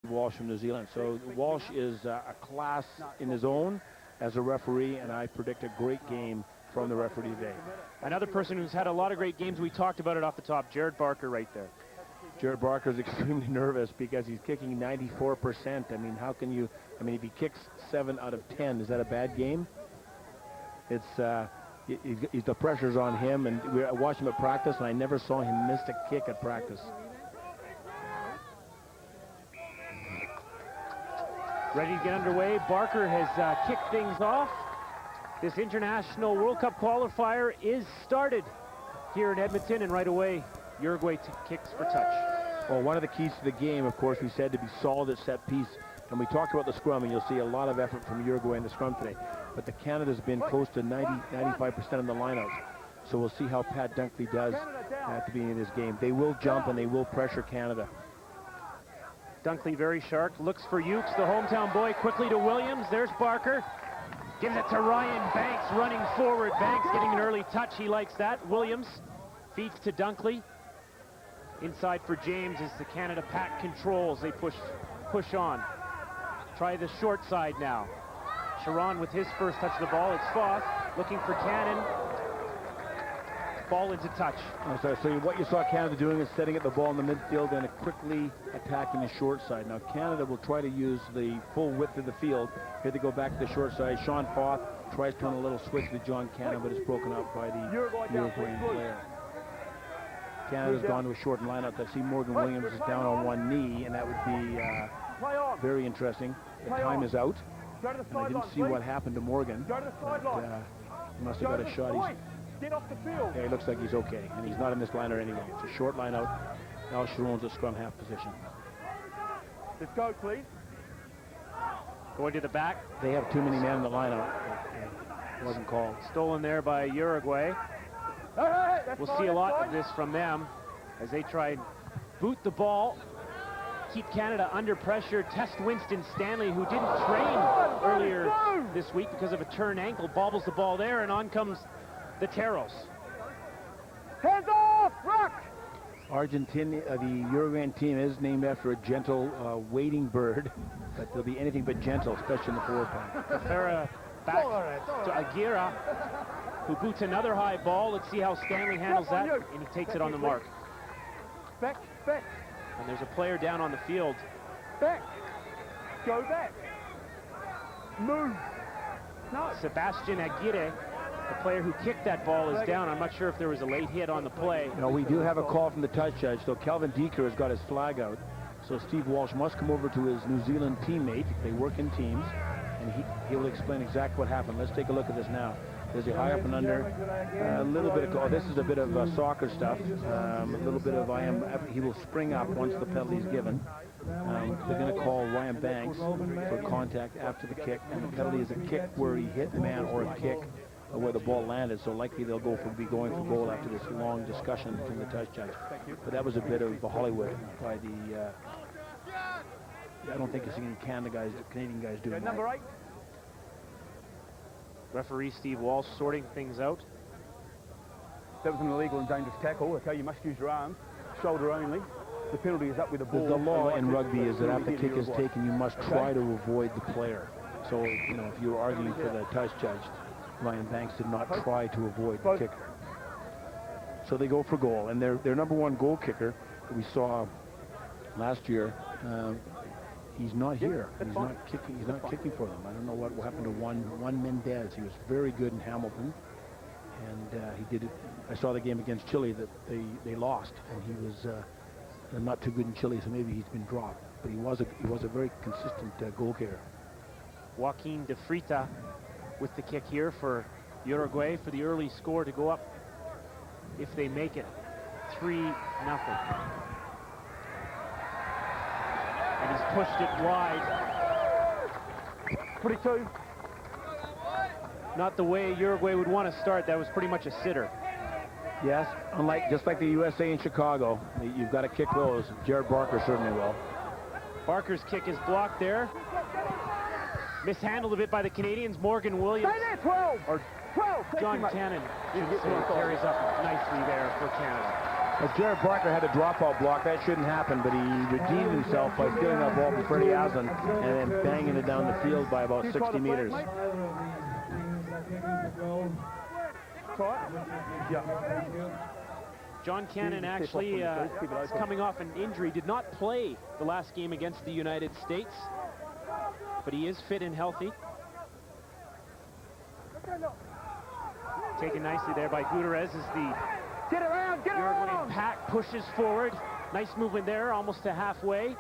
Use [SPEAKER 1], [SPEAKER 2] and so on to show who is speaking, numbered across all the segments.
[SPEAKER 1] Walsh from New Zealand. So Walsh is a class in his own as a referee, and I predict a great game from the referee today.
[SPEAKER 2] Another person who's had a lot of great games, we talked about it off the top, Jared Barker right there.
[SPEAKER 1] Jared Barker is extremely nervous because he's kicking 94%. I mean, how can you, if he kicks 7 out of 10, is that a bad game? It's, the pressure's on him, and we watched him at practice, and I never saw him miss a kick at practice.
[SPEAKER 2] Ready to get underway. Barker has kicked things off. This International World Cup qualifier is started here in Edmonton, and right away, Uruguay kicks for touch.
[SPEAKER 1] Well, one of the keys to the game, of course, we said to be solid at set piece, and we talked about the scrum, and you'll see a lot of effort from Uruguay in the scrum today. But the Canada's been close to 95% in the lineouts. So we'll see how Pat Dunkley does at the beginning of this game. They will jump and they will pressure Canada.
[SPEAKER 2] Dunkley very sharp, looks for Ukes, the hometown boy, quickly to Williams. There's Barker. Gives it to Ryan Banks running forward. Banks getting an early touch. He likes that. Williams feeds to Dunkley. Inside for James as the Canada pack controls. They push on. Try the short side now. Sharon with his first touch of the ball. It's Foth looking for Cannon. Ball into touch.
[SPEAKER 1] So what you saw Canada doing is setting up the ball in the midfield and quickly attacking the short side. Now Canada will try to use the full width of the field. Here they go back to the short side. Sean Foth tries to turn a little switch to John Cannon, but it's broken up by the Uruguayan player. Canada's gone to a shortened lineup. I see Morgan Williams is down on one knee, and that would be very interesting. The time is out, and I didn't see what happened to Morgan. But, he must have got a shot.
[SPEAKER 3] Get off the field.
[SPEAKER 1] Yeah, he looks like he's okay, and he's not in this liner anyway. It's a short line out. Now Sharon's at scrum half position.
[SPEAKER 3] Let's go, please.
[SPEAKER 2] Going to the back.
[SPEAKER 1] They have too many men in the lineup. It wasn't called.
[SPEAKER 2] Stolen there by Uruguay. We'll see a lot of this from them as they try and boot the ball, keep Canada under pressure. Test Winston Stanley, who didn't train earlier this week because of a torn ankle, bobbles the ball there, and on comes the Teros.
[SPEAKER 3] Hands off, ruck!
[SPEAKER 1] Argentina, the Uruguayan team is named after a gentle wading bird, but they'll be anything but gentle, especially in the forward line.
[SPEAKER 2] Ferreira back to Aguirre, who boots another high ball. Let's see how Stanley handles that, and he takes it on the mark.
[SPEAKER 3] Back.
[SPEAKER 2] And there's a player down on the field.
[SPEAKER 3] Back. Go back. Move. No.
[SPEAKER 2] Sebastian Aguirre, the player who kicked that ball, is down. I'm not sure if there was a late hit on the play.
[SPEAKER 1] No, we do have a call from the touch judge. So Calvin Deeker has got his flag out. So Steve Walsh must come over to his New Zealand teammate. They work in teams, and he will explain exactly what happened. Let's take a look at this now. There's a high up and under, a little bit of, this is a bit of soccer stuff, a little bit of he will spring up once the penalty is given. They're going to call Ryan Banks for contact after the kick, and the penalty is a kick where he hit the man or a kick where the ball landed, so likely they'll be going for goal after this long discussion from the touch judge. But that was a bit of Hollywood by the, I don't think you've seen any Canadian guys doing that.
[SPEAKER 3] Number 8.
[SPEAKER 2] Referee Steve Walsh sorting things out.
[SPEAKER 3] That was an illegal and dangerous tackle. Okay, you must use your arms, shoulder only. The penalty is up with the ball.
[SPEAKER 1] The law in rugby is that after the kick is taken, you must try to avoid the player. So, if you were arguing for the touch judge, Ryan Banks did not try to avoid the kicker. So they go for goal, and their number one goal kicker that we saw last year, he's not here. He's not kicking. He's not kicking for them. I don't know what happened to Juan Mendez. He was very good in Hamilton, and he did it. I saw the game against Chile that they lost, and he was not too good in Chile, so maybe he's been dropped. But he was a very consistent goal kicker.
[SPEAKER 2] Joaquin de Frita with the kick here for Uruguay for the early score to go up if they make it 3-0. And he's pushed it wide.
[SPEAKER 3] 22.
[SPEAKER 2] Not the way Uruguay would want to start. That was pretty much a sitter.
[SPEAKER 1] Yes, just like the USA in Chicago, you've got to kick those. Jared Barker certainly will.
[SPEAKER 2] Barker's kick is blocked there. Mishandled a bit by the Canadians. Morgan Williams.
[SPEAKER 3] Stay there, 12.
[SPEAKER 2] Or
[SPEAKER 3] 12.
[SPEAKER 2] John Cannon carries up nicely there for Canada.
[SPEAKER 1] If Jared Barker had a dropout block, that shouldn't happen, but he redeemed himself by stealing that ball from Freddie Aslan and then banging it down the field by about 60 meters.
[SPEAKER 2] John Cannon actually is coming off an injury, did not play the last game against the United States, but he is fit and healthy. Taken nicely there by Gutierrez as the Uruguayan pack pushes forward. Nice movement there, almost to halfway.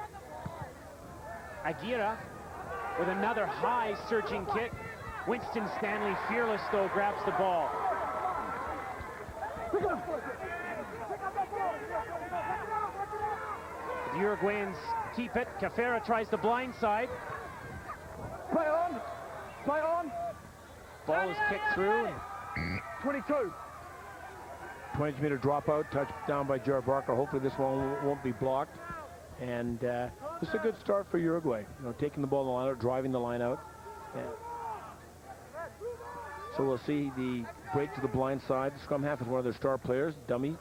[SPEAKER 2] Aguirre with another high surging kick. Winston Stanley, fearless though, grabs the ball. The Uruguayans keep it. Cafera tries the blind side.
[SPEAKER 3] Play on! Play on!
[SPEAKER 2] Ball is kicked through.
[SPEAKER 3] 22.
[SPEAKER 1] 20-meter dropout, touchdown by Jared Barker. Hopefully this one won't be blocked. And this is a good start for Uruguay. You know, taking the ball in the line out, driving the line out. So we'll see the break to the blind side. The scrum half is one of their star players. Dummy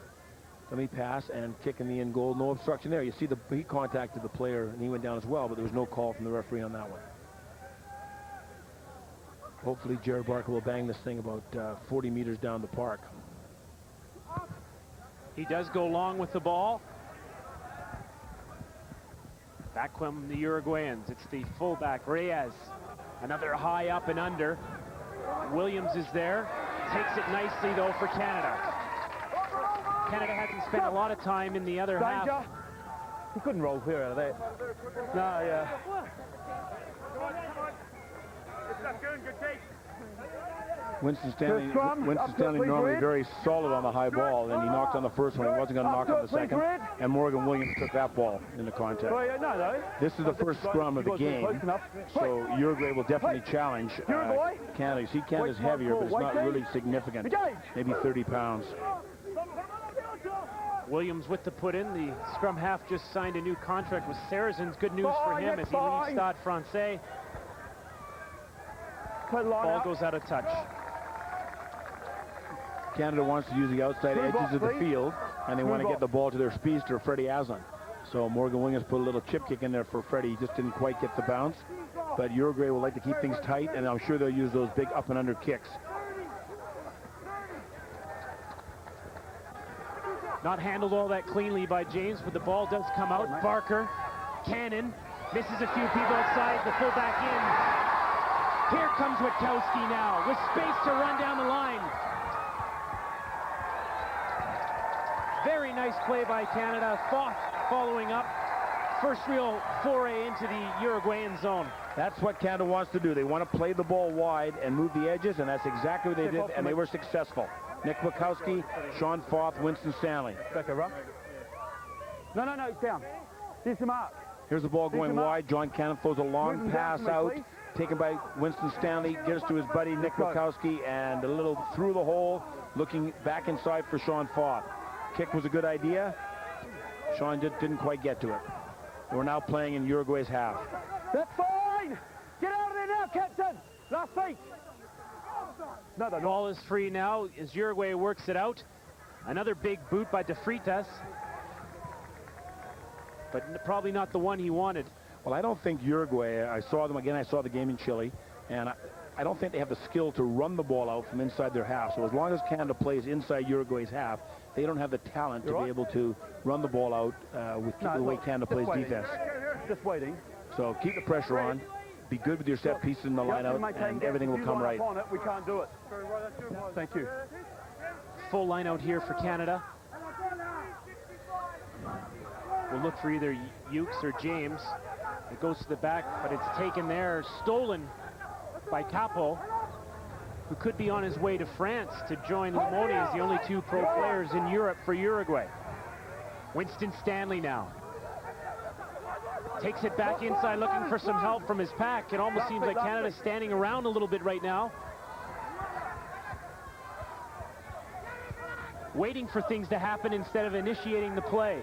[SPEAKER 1] pass and kick in the end goal. No obstruction there. You see he contacted the player and he went down as well, but there was no call from the referee on that one. Hopefully Jared Barker will bang this thing about 40 meters down the park.
[SPEAKER 2] He does go long with the ball. Back come the Uruguayans. It's the fullback, Reyes. Another high up and under. Williams is there. Takes it nicely, though, for Canada. Canada hasn't spent a lot of time in the other half.
[SPEAKER 3] He couldn't roll clear out of that. No, yeah.
[SPEAKER 1] Winston Stanley normally very solid on the high ball, and he knocked on the first one. He wasn't going to knock on the second, and Morgan Williams took that ball in the contest. This is the first scrum of the game, so Uruguay will definitely challenge Canada. You see, Canada's heavier, but it's not really significant. Maybe 30 pounds.
[SPEAKER 2] Williams with the put in. The scrum half just signed a new contract with Saracens. Good news for him as he leaves Stade Francais. Ball goes out of touch.
[SPEAKER 1] Canada wants to use the outside edges of the field, and they want to get the ball to their speedster, Freddie Aslan. So Morgan Williams put a little chip kick in there for Freddie. He just didn't quite get the bounce. But Uruguay will like to keep things tight, and I'm sure they'll use those big up and under kicks.
[SPEAKER 2] Not handled all that cleanly by James, but the ball does come out. Barker, Cannon, misses a few people outside, the fullback in. Here comes Witkowski now, with space to run down the line. Very nice play by Canada. Foth following up. First real foray into the Uruguayan zone.
[SPEAKER 1] That's what Canada wants to do. They want to play the ball wide and move the edges, and that's exactly what they did, and they were successful. Nick Witkowski, Sean Foth, Winston Stanley.
[SPEAKER 3] Back over. No, it's down. Here's the mark.
[SPEAKER 1] Here's the ball going wide. John Cannon throws a long pass out, taken by Winston Stanley, gives to his buddy Nick Witkowski, and a little through the hole, looking back inside for Sean Foth. Kick was a good idea. Sean didn't quite get to it. We're now playing in Uruguay's half.
[SPEAKER 3] That's fine! Get out of there now, Captain! Last feet!
[SPEAKER 2] No, the ball is free now as Uruguay works it out. Another big boot by De Freitas, but probably not the one he wanted.
[SPEAKER 1] Well, I don't think Uruguay, I saw them again, I saw the game in Chile, and I don't think they have the skill to run the ball out from inside their half. So as long as Canada plays inside Uruguay's half, they don't have the talent to be able to run the ball out with the way Canada plays defense.
[SPEAKER 3] Just waiting.
[SPEAKER 1] So keep the pressure on. Be good with your set pieces in the line out, and everything will come right.
[SPEAKER 3] We can't do it. Thank you.
[SPEAKER 2] Full line out here for Canada. We'll look for either Ukes or James. It goes to the back, but it's taken there, stolen by Capo, who could be on his way to France to join Limoni as the only two pro players in Europe for Uruguay. Winston Stanley now. Takes it back inside, looking for some help from his pack. It almost seems like Canada's standing around a little bit right now, waiting for things to happen instead of initiating the play.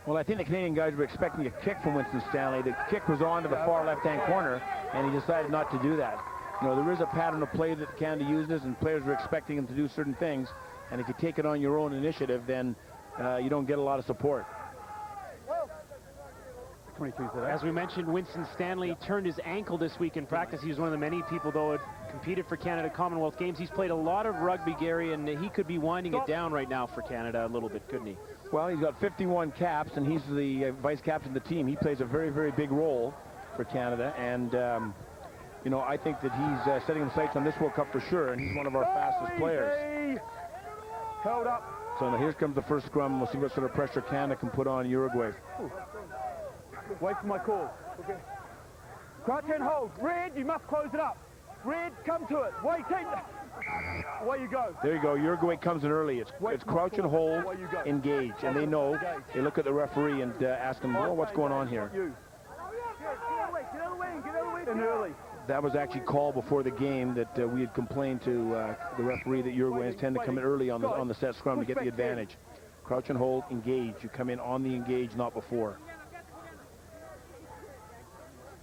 [SPEAKER 1] Well, I think the Canadian guys were expecting a kick from Winston Stanley. The kick was on to the far left-hand corner, and he decided not to do that. You know, there is a pattern of play that Canada uses, and players were expecting him to do certain things, And if you take it on your own initiative, then you don't get a lot of support.
[SPEAKER 3] 22 today.
[SPEAKER 2] As we mentioned, Winston Stanley turned his ankle this week in practice. He was one of the many people, though, who had competed for Canada Commonwealth Games. He's played a lot of rugby, Gary, and he could be winding it down right now for Canada a little bit, couldn't he?
[SPEAKER 1] Well, he's got 51 caps, and he's the vice captain of the team. He plays a very, very big role for Canada, and you know, I think that he's setting his sights on this World Cup for sure, and he's one of our fastest players.
[SPEAKER 3] Held up.
[SPEAKER 1] So now here comes the first scrum. We'll see what sort of pressure Canada can put on Uruguay.
[SPEAKER 3] Wait for my call. Okay. Crouch and hold. Red, you must close it up. Red, come to it. Wait, away you go.
[SPEAKER 1] There you go. Uruguay comes in early. It's crouch and hold, engage, and they know. They look at the referee and ask him, well, what's going on here?
[SPEAKER 3] And early.
[SPEAKER 1] That was actually called before the game that we had complained to the referee that Uruguayans tend to come in early on the set scrum to get the advantage. Crouch and hold, engage. You come in on the engage, not before.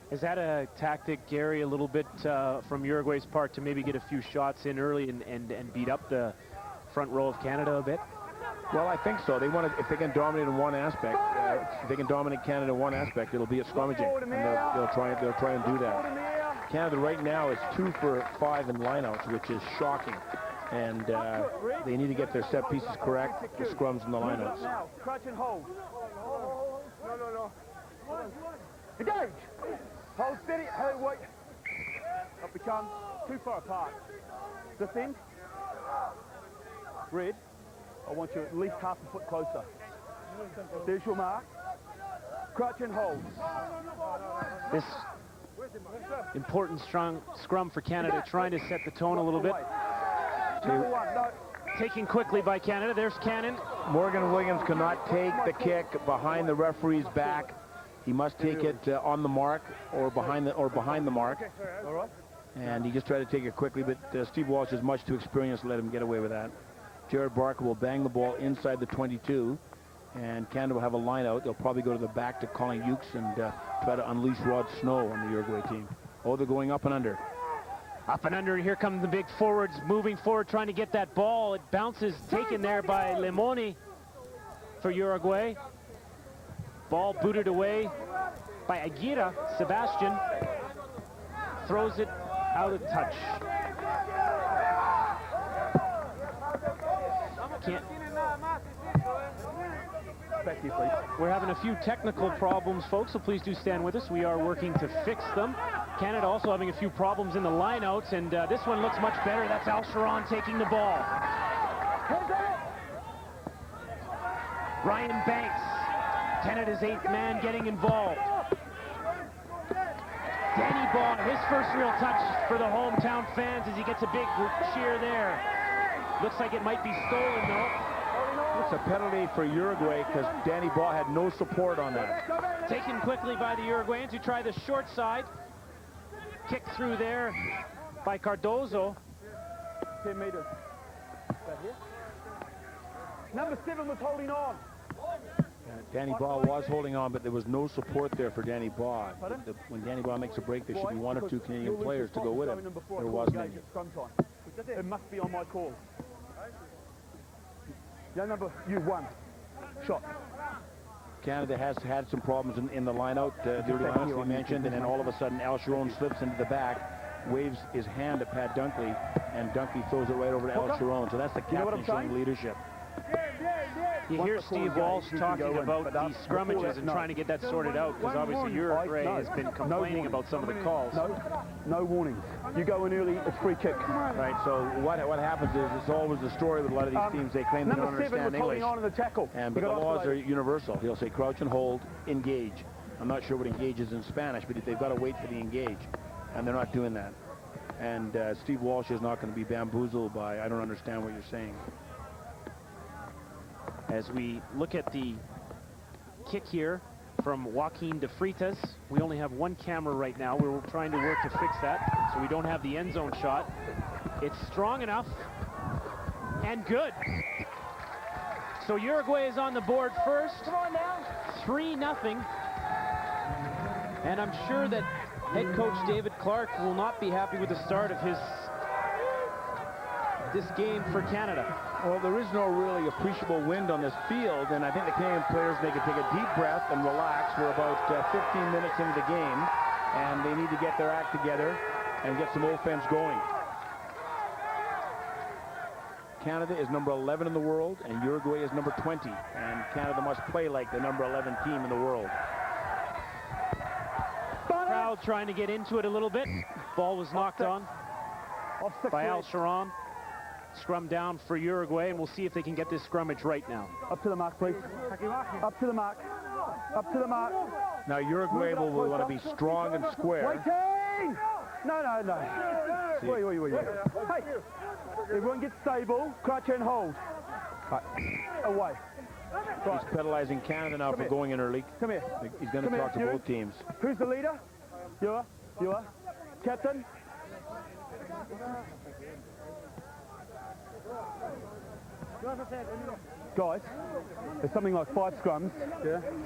[SPEAKER 2] Is that a tactic, Gary, a little bit from Uruguay's part to maybe get a few shots in early and beat up the front row of Canada a bit?
[SPEAKER 1] Well, I think so. They want to, if they can dominate in one aspect, if they can dominate Canada in one aspect, it'll be at scrummaging, and they'll try and do that. Canada right now is 2 for 5 in lineouts, which is shocking, and they need to get their set pieces correct, the scrums and the lineouts.
[SPEAKER 3] Crouch and hold. No. Engage. Hold steady. Hold, wait. Up we come. Too far apart. This end. Red. I want you at least half a foot closer. There's your mark. Crouch and hold.
[SPEAKER 2] This important strong scrum for Canada, trying to set the tone a little bit.
[SPEAKER 3] Number 1. No.
[SPEAKER 2] Taken quickly by Canada. There's Cannon.
[SPEAKER 1] Morgan Williams cannot take the kick behind the referee's back. He must take it on the mark or behind the mark.
[SPEAKER 3] All right.
[SPEAKER 1] And he just tried to take it quickly, but Steve Walsh is much too experienced to let him get away with that. Jared Barker will bang the ball inside the 22, and Canada will have a line out. They'll probably go to the back to Colin Hughes and try to unleash Rod Snow on the Uruguay team. Oh, they're going up and under.
[SPEAKER 2] Up and under, and here come the big forwards moving forward, trying to get that ball. It bounces, taken there by Lemoni for Uruguay. Ball booted away by Aguirre. Sebastian throws it out of touch.
[SPEAKER 3] Back here, please.
[SPEAKER 2] We're having a few technical problems, folks, so please do stand with us. We are working to fix them. Canada also having a few problems in the lineouts, and this one looks much better. That's Al Sharon taking the ball. Ryan Banks, Canada's 8th man, getting involved. Danny Baugh, his first real touch for the hometown fans as he gets a big cheer there. Looks like it might be stolen, though.
[SPEAKER 1] It's a penalty for Uruguay because Danny Baugh had no support on that.
[SPEAKER 2] Taken quickly by the Uruguayans who try the short side. Kick through there by Cardozo.
[SPEAKER 3] 10 meters. Back here. Number 7 was holding on.
[SPEAKER 1] Danny Baugh was holding on, but there was no support there for Danny Baugh. When Danny Baugh makes a break, there should be 1 or 2 Canadian players to go with him. There wasn't any.
[SPEAKER 3] It must be on my call. Yeah, number, you won. Shot.
[SPEAKER 1] Canada has had some problems in the lineout, the early lineouts we mentioned, and then all of a sudden Al Sharon slips into the back, waves his hand at Pat Dunkley, and Dunkley throws it right over to Al Sharon. So that's the captain showing leadership.
[SPEAKER 2] You hear Steve Walsh talking about these scrummages and trying to get that sorted out, because obviously Uruguay has been complaining about some of the calls.
[SPEAKER 3] No warnings. You go in early, it's free kick.
[SPEAKER 1] Right, so what happens is it's always the story with a lot of these teams. They claim they don't understand English.
[SPEAKER 3] On in the tackle.
[SPEAKER 1] But the laws are universal. He'll say crouch and hold, engage. I'm not sure what engage is in Spanish, but they've got to wait for the engage, and they're not doing that. And Steve Walsh is not going to be bamboozled by, I don't understand what you're saying.
[SPEAKER 2] As we look at the kick here from Joaquin de Freitas, we only have 1 camera right now. We're trying to work to fix that, so we don't have the end zone shot. It's strong enough and good. So Uruguay is on the board first. 3-0. And I'm sure that head coach David Clark will not be happy with the start of this game for Canada.
[SPEAKER 1] Well, there is no really appreciable wind on this field, and I think the Canadian players, they can take a deep breath and relax. We're about 15 minutes into the game, and they need to get their act together and get some offense going. Canada is number 11 in the world, and Uruguay is number 20, and Canada must play like the number 11 team in the world.
[SPEAKER 2] Crowd trying to get into it a little bit. Ball was knocked on by Al Sharon. Scrum down for Uruguay, and we'll see if they can get this scrummage right now.
[SPEAKER 3] Up to the mark, please. Up to the mark. Up to the mark.
[SPEAKER 1] Now Uruguay will want to be strong and square.
[SPEAKER 3] Waiting! No. Wait. Hey, everyone get stable. Crouch and hold. Right. Away.
[SPEAKER 1] He's penalizing Canada now for going in early.
[SPEAKER 3] Come here.
[SPEAKER 1] He's going to talk to both teams.
[SPEAKER 3] Who's the leader? You are. Captain? Guys, there's something like 5 scrums,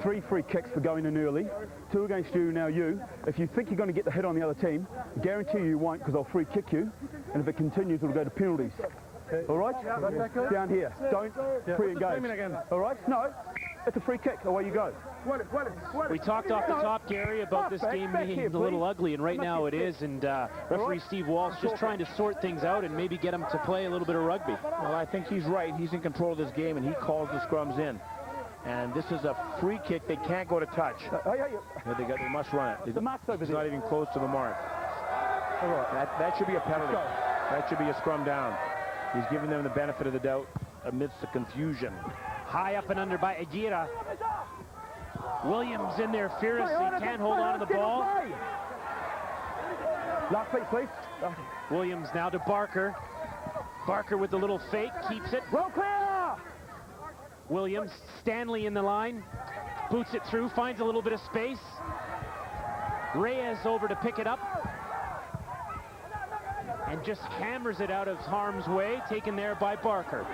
[SPEAKER 3] 3 free kicks for going in early, 2 against you, now you. If you think you're going to get the hit on the other team, I guarantee you won't, because I'll free kick you, and if it continues, it'll go to penalties. All right? Down here. Don't pre-engage. All right? No, it's a free kick. Away you go.
[SPEAKER 2] We talked off the top, Gary, about this game being a little ugly, and right now it is, and referee Steve Walsh just trying to sort things out and maybe get him to play a little bit of rugby.
[SPEAKER 1] Well, I think he's right. He's in control of this game, and he calls the scrums in. And this is a free kick. They can't go to touch. They must run it.
[SPEAKER 3] The mark's over
[SPEAKER 1] it's
[SPEAKER 3] there.
[SPEAKER 1] not even close to the mark.
[SPEAKER 3] All right.
[SPEAKER 1] That should be a penalty. That should be a scrum down. He's giving them the benefit of the doubt amidst the confusion.
[SPEAKER 2] High up and under by Aguirre. Williams in there fiercely, can't hold on to the ball.
[SPEAKER 3] Last feet, please.
[SPEAKER 2] Williams now to Barker. Barker with the little fake, keeps it.
[SPEAKER 3] Well clear!
[SPEAKER 2] Williams, Stanley in the line. Boots it through, finds a little bit of space. Reyes over to pick it up. And just hammers it out of harm's way, taken there by Barker.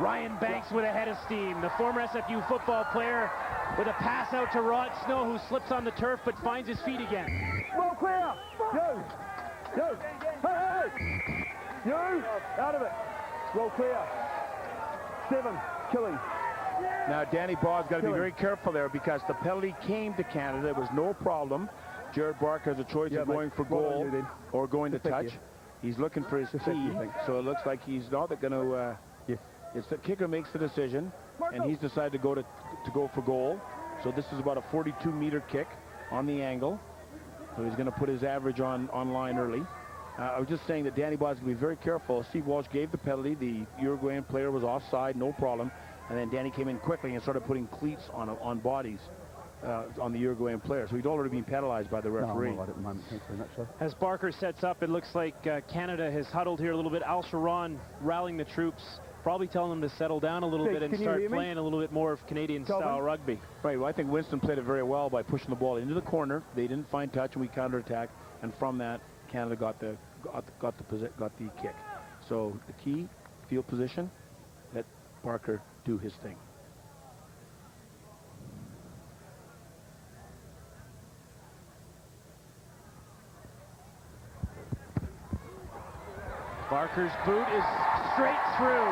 [SPEAKER 2] Ryan Banks with a head of steam. The former SFU football player with a pass out to Rod Snow, who slips on the turf but finds his feet again.
[SPEAKER 3] Well clear! You! Hey! You! Out of it! Well clear. 7, killing.
[SPEAKER 1] Now Danny Baugh's got to be very careful there, because the penalty came to Canada. It was no problem. Jared Barker has a choice of going for goal or going to touch. He's looking for his key, so it looks like he's not going to... It's the kicker makes the decision, and he's decided to go for goal. So this is about a 42-meter kick on the angle. So he's going to put his average on line early. I was just saying that Danny Baugh's going to be very careful. Steve Walsh gave the penalty. The Uruguayan player was offside, no problem. And then Danny came in quickly and started putting cleats on bodies on the Uruguayan player. So he'd already been penalized by the referee.
[SPEAKER 3] No, at the moment. Thanks very much, sir.
[SPEAKER 2] As Barker sets up, it looks like Canada has huddled here a little bit. Al Sharon rallying the troops, probably telling them to settle down a little bit and start playing a little bit more of Canadian-style rugby.
[SPEAKER 1] Right, well, I think Winston played it very well by pushing the ball into the corner. They didn't find touch, and we counterattacked, and from that, Canada got the kick. So the key, field position, let Barker do his thing.
[SPEAKER 2] Barker's boot is straight through.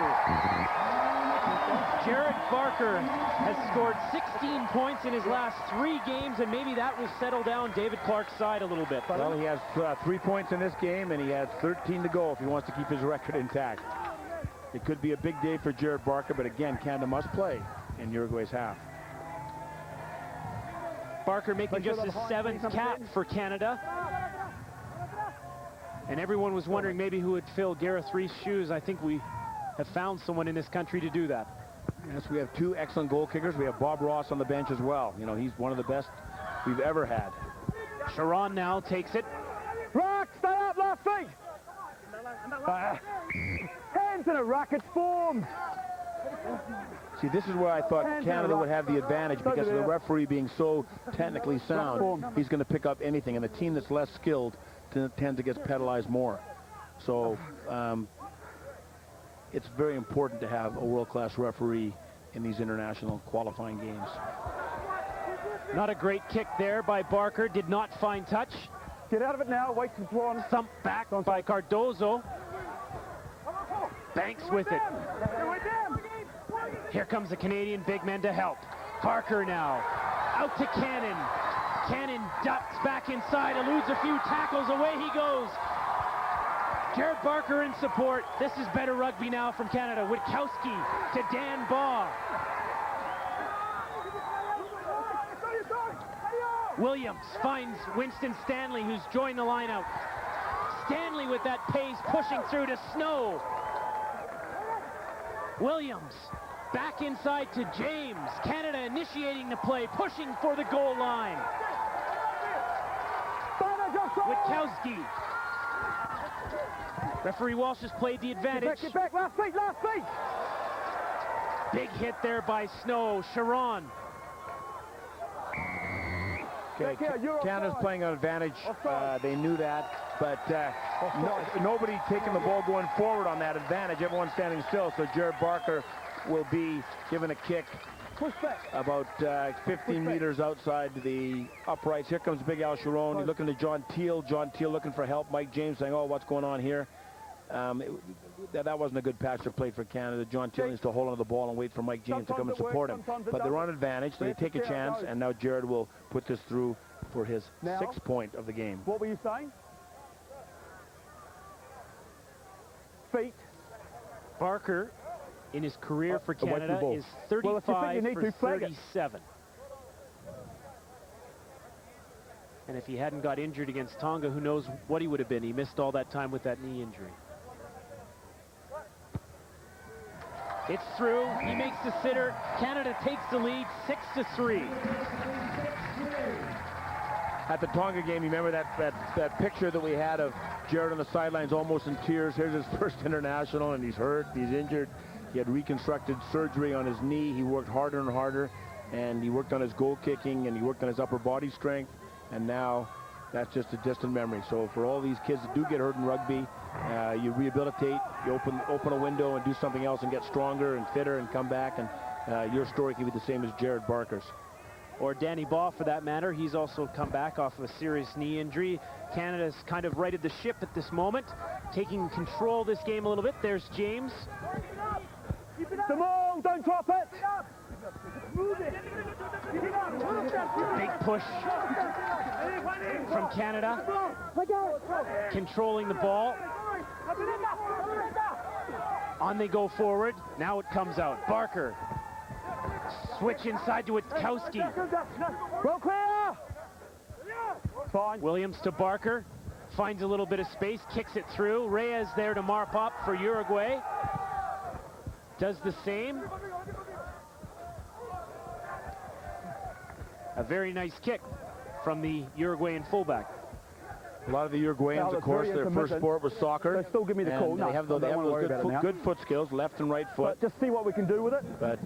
[SPEAKER 2] Jared Barker has scored 16 points in his last 3 games, and maybe that will settle down David Clark's side a little bit.
[SPEAKER 1] Well, he has 3 points in this game, and he has 13 to go if he wants to keep his record intact. It could be a big day for Jared Barker, but again, Canada must play in Uruguay's half.
[SPEAKER 2] Barker making just his 7th cap for Canada. And everyone was wondering maybe who would fill Gareth Reese's shoes. I think we have found someone in this country to do that.
[SPEAKER 1] Yes, we have 2 excellent goal kickers. We have Bob Ross on the bench as well. You know, he's one of the best we've ever had.
[SPEAKER 2] Sharon now takes it.
[SPEAKER 3] Rock, stay up, last feet! Hands in a ruck, it's formed!
[SPEAKER 1] See, this is where I thought Canada would have the advantage, because of the referee being so technically sound. He's going to pick up anything, and the team that's less skilled tends to get penalized more. So it's very important to have a world-class referee in these international qualifying games.
[SPEAKER 2] Not a great kick there by Barker. Did not find touch.
[SPEAKER 3] Get out of it now. Wait for one.
[SPEAKER 2] Thumped back by Cardozo. Banks with it. Here comes the Canadian big men to help. Parker now. Out to Cannon. Cannon ducks back inside, eludes a few tackles, away he goes. Jared Barker in support. This is better rugby now from Canada. Witkowski to Dan Baugh. Williams finds Winston Stanley, who's joined the lineout. Stanley with that pace, pushing through to Snow. Williams back inside to James. Canada initiating the play, pushing for the goal line. Witkowski. Referee Walsh has played the advantage.
[SPEAKER 3] Get back, last feet, last feet.
[SPEAKER 2] Big hit there by Snow. Sharon.
[SPEAKER 1] Okay, Canada's playing on advantage. They knew that, but nobody taking the ball going forward on that advantage. Everyone's standing still, so Jared Barker will be given a kick about 15 meters outside the uprights. Here comes Big Al Sharon. He's looking to John Teal. John Teal looking for help. Mike James saying, oh, what's going on here? That wasn't a good pass or play for Canada. John Teal needs to hold on to the ball and wait for Mike James to come and support him. But they're on advantage, so they take a chance, and now Jared will put this through for his 6th point of the game.
[SPEAKER 3] What were you saying? Feet.
[SPEAKER 2] Barker, in his career for Canada, is 35 for 37. And if he hadn't got injured against Tonga, who knows what he would have been. He missed all that time with that knee injury. It's through. He makes the sitter. Canada takes the lead 6-3.
[SPEAKER 1] At the Tonga game, you remember that picture that we had of Jared on the sidelines almost in tears. Here's his first international, and he's hurt, he's injured. He had reconstructed surgery on his knee. He worked harder and harder, and he worked on his goal kicking, and he worked on his upper body strength, and now that's just a distant memory. So for all these kids that do get hurt in rugby, you rehabilitate, you open a window and do something else and get stronger and fitter and come back, and your story can be the same as Jared Barker's.
[SPEAKER 2] Or Danny Baugh, for that matter. He's also come back off of a serious knee injury. Canada's kind of righted the ship at this moment, taking control of this game a little bit. There's James.
[SPEAKER 3] Simone, don't drop it!
[SPEAKER 2] Big push from Canada. Controlling the ball. On they go forward. Now it comes out. Barker. Switch inside to Witkowski.
[SPEAKER 3] Roll clear! Fine.
[SPEAKER 2] Williams to Barker. Finds a little bit of space. Kicks it through. Reyes there to mop up for Uruguay. Does the same. A very nice kick from the Uruguayan fullback.
[SPEAKER 1] A lot of the Uruguayans, of course, their first sport was soccer.
[SPEAKER 3] So still give me the call.
[SPEAKER 1] They have those good foot skills, left and right foot.
[SPEAKER 3] But just see what we can do with it.
[SPEAKER 1] But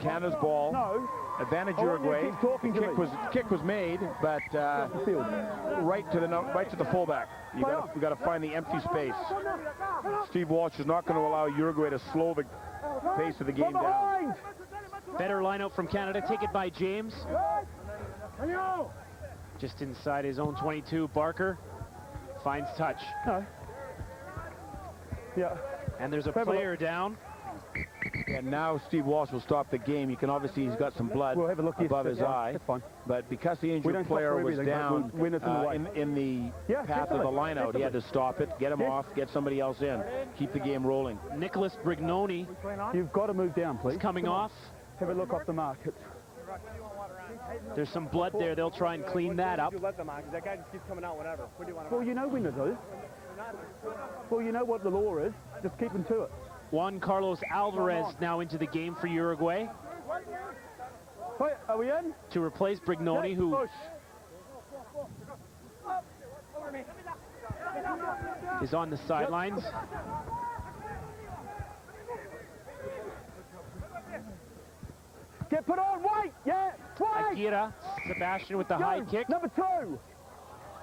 [SPEAKER 1] Canada's ball, advantage Uruguay. Kick was made, but right to the fullback. You got to find the empty space. Steve Walsh is not going to allow Uruguay to slow the pace of the game down.
[SPEAKER 2] Better lineup from Canada. Take it by James. Just inside his own 22, Barker finds touch.
[SPEAKER 3] Yeah.
[SPEAKER 2] And there's a player down.
[SPEAKER 1] And now Steve Walsh will stop the game. You can obviously, he's got some blood above his eye.
[SPEAKER 3] That's fine.
[SPEAKER 1] But because the injured player was down in the path of the lineout, he had to stop it, get him off, get somebody else in, keep the game rolling.
[SPEAKER 2] Nicholas Brignoni.
[SPEAKER 3] You've got to move down, please.
[SPEAKER 2] Coming off.
[SPEAKER 3] Have a look off the mark.
[SPEAKER 2] There's some blood there. They'll try and clean that up.
[SPEAKER 4] That guy just keeps coming out whenever.
[SPEAKER 3] Well, you know when to do. Well, you know what the law is. Just keep him to it.
[SPEAKER 2] Juan Carlos Alvarez now into the game for Uruguay.
[SPEAKER 3] Hey, are we in?
[SPEAKER 2] To replace Brignoni, who is on the sidelines.
[SPEAKER 3] Get put on, White! Yeah, White!
[SPEAKER 2] Aguirre, Sebastian with the high kick.
[SPEAKER 3] Number 2.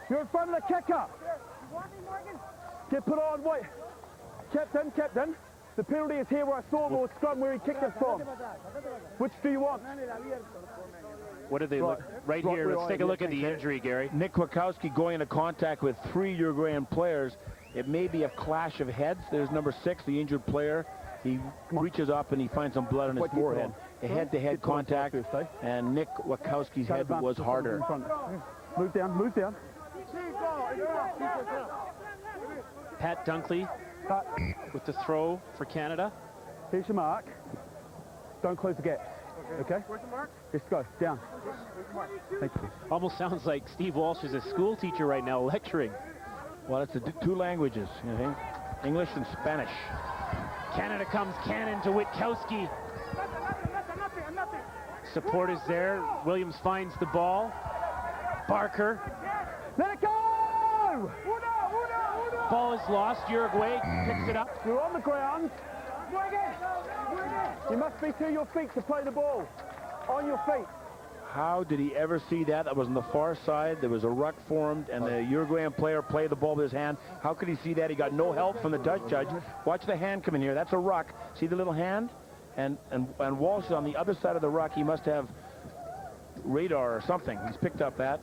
[SPEAKER 3] You're in front of the kicker. Get put on, White. Captain. The penalty is here where I saw the scrum where he kicked it from. Which do you want?
[SPEAKER 2] What do they look? Right here, let's take a look at the injury, Gary.
[SPEAKER 1] Nick Witkowski going into contact with 3 Uruguayan players, It may be a clash of heads. There's number 6, the injured player. He reaches up and he finds some blood on his forehead. A head-to-head contact, and Nick Wachowski's head was harder.
[SPEAKER 3] Move down, move down.
[SPEAKER 2] Pat Dunkley with the throw for Canada.
[SPEAKER 3] Here's your mark. Don't close the gap. Okay?
[SPEAKER 4] Where's the mark?
[SPEAKER 3] Let's go. Down.
[SPEAKER 4] Where's the mark?
[SPEAKER 3] Thank you.
[SPEAKER 2] Almost sounds like Steve Walsh is a school teacher right now lecturing.
[SPEAKER 1] Well, it's two languages, you know, English and Spanish.
[SPEAKER 2] Canada comes cannon to Witkowski. Support is there. Williams finds the ball. Barker.
[SPEAKER 3] Let it go!
[SPEAKER 2] Ball is lost. Uruguay picks it up.
[SPEAKER 3] You're on the ground. You must be to your feet to play the ball. On your feet.
[SPEAKER 1] How did he ever see that? That was on the far side. There was a ruck formed, and the Uruguayan player played the ball with his hand. How could he see that? He got no help from the touch judge. Watch the hand come in here. That's a ruck. See the little hand? And Walsh is on the other side of the ruck. He must have radar or something. He's picked up that,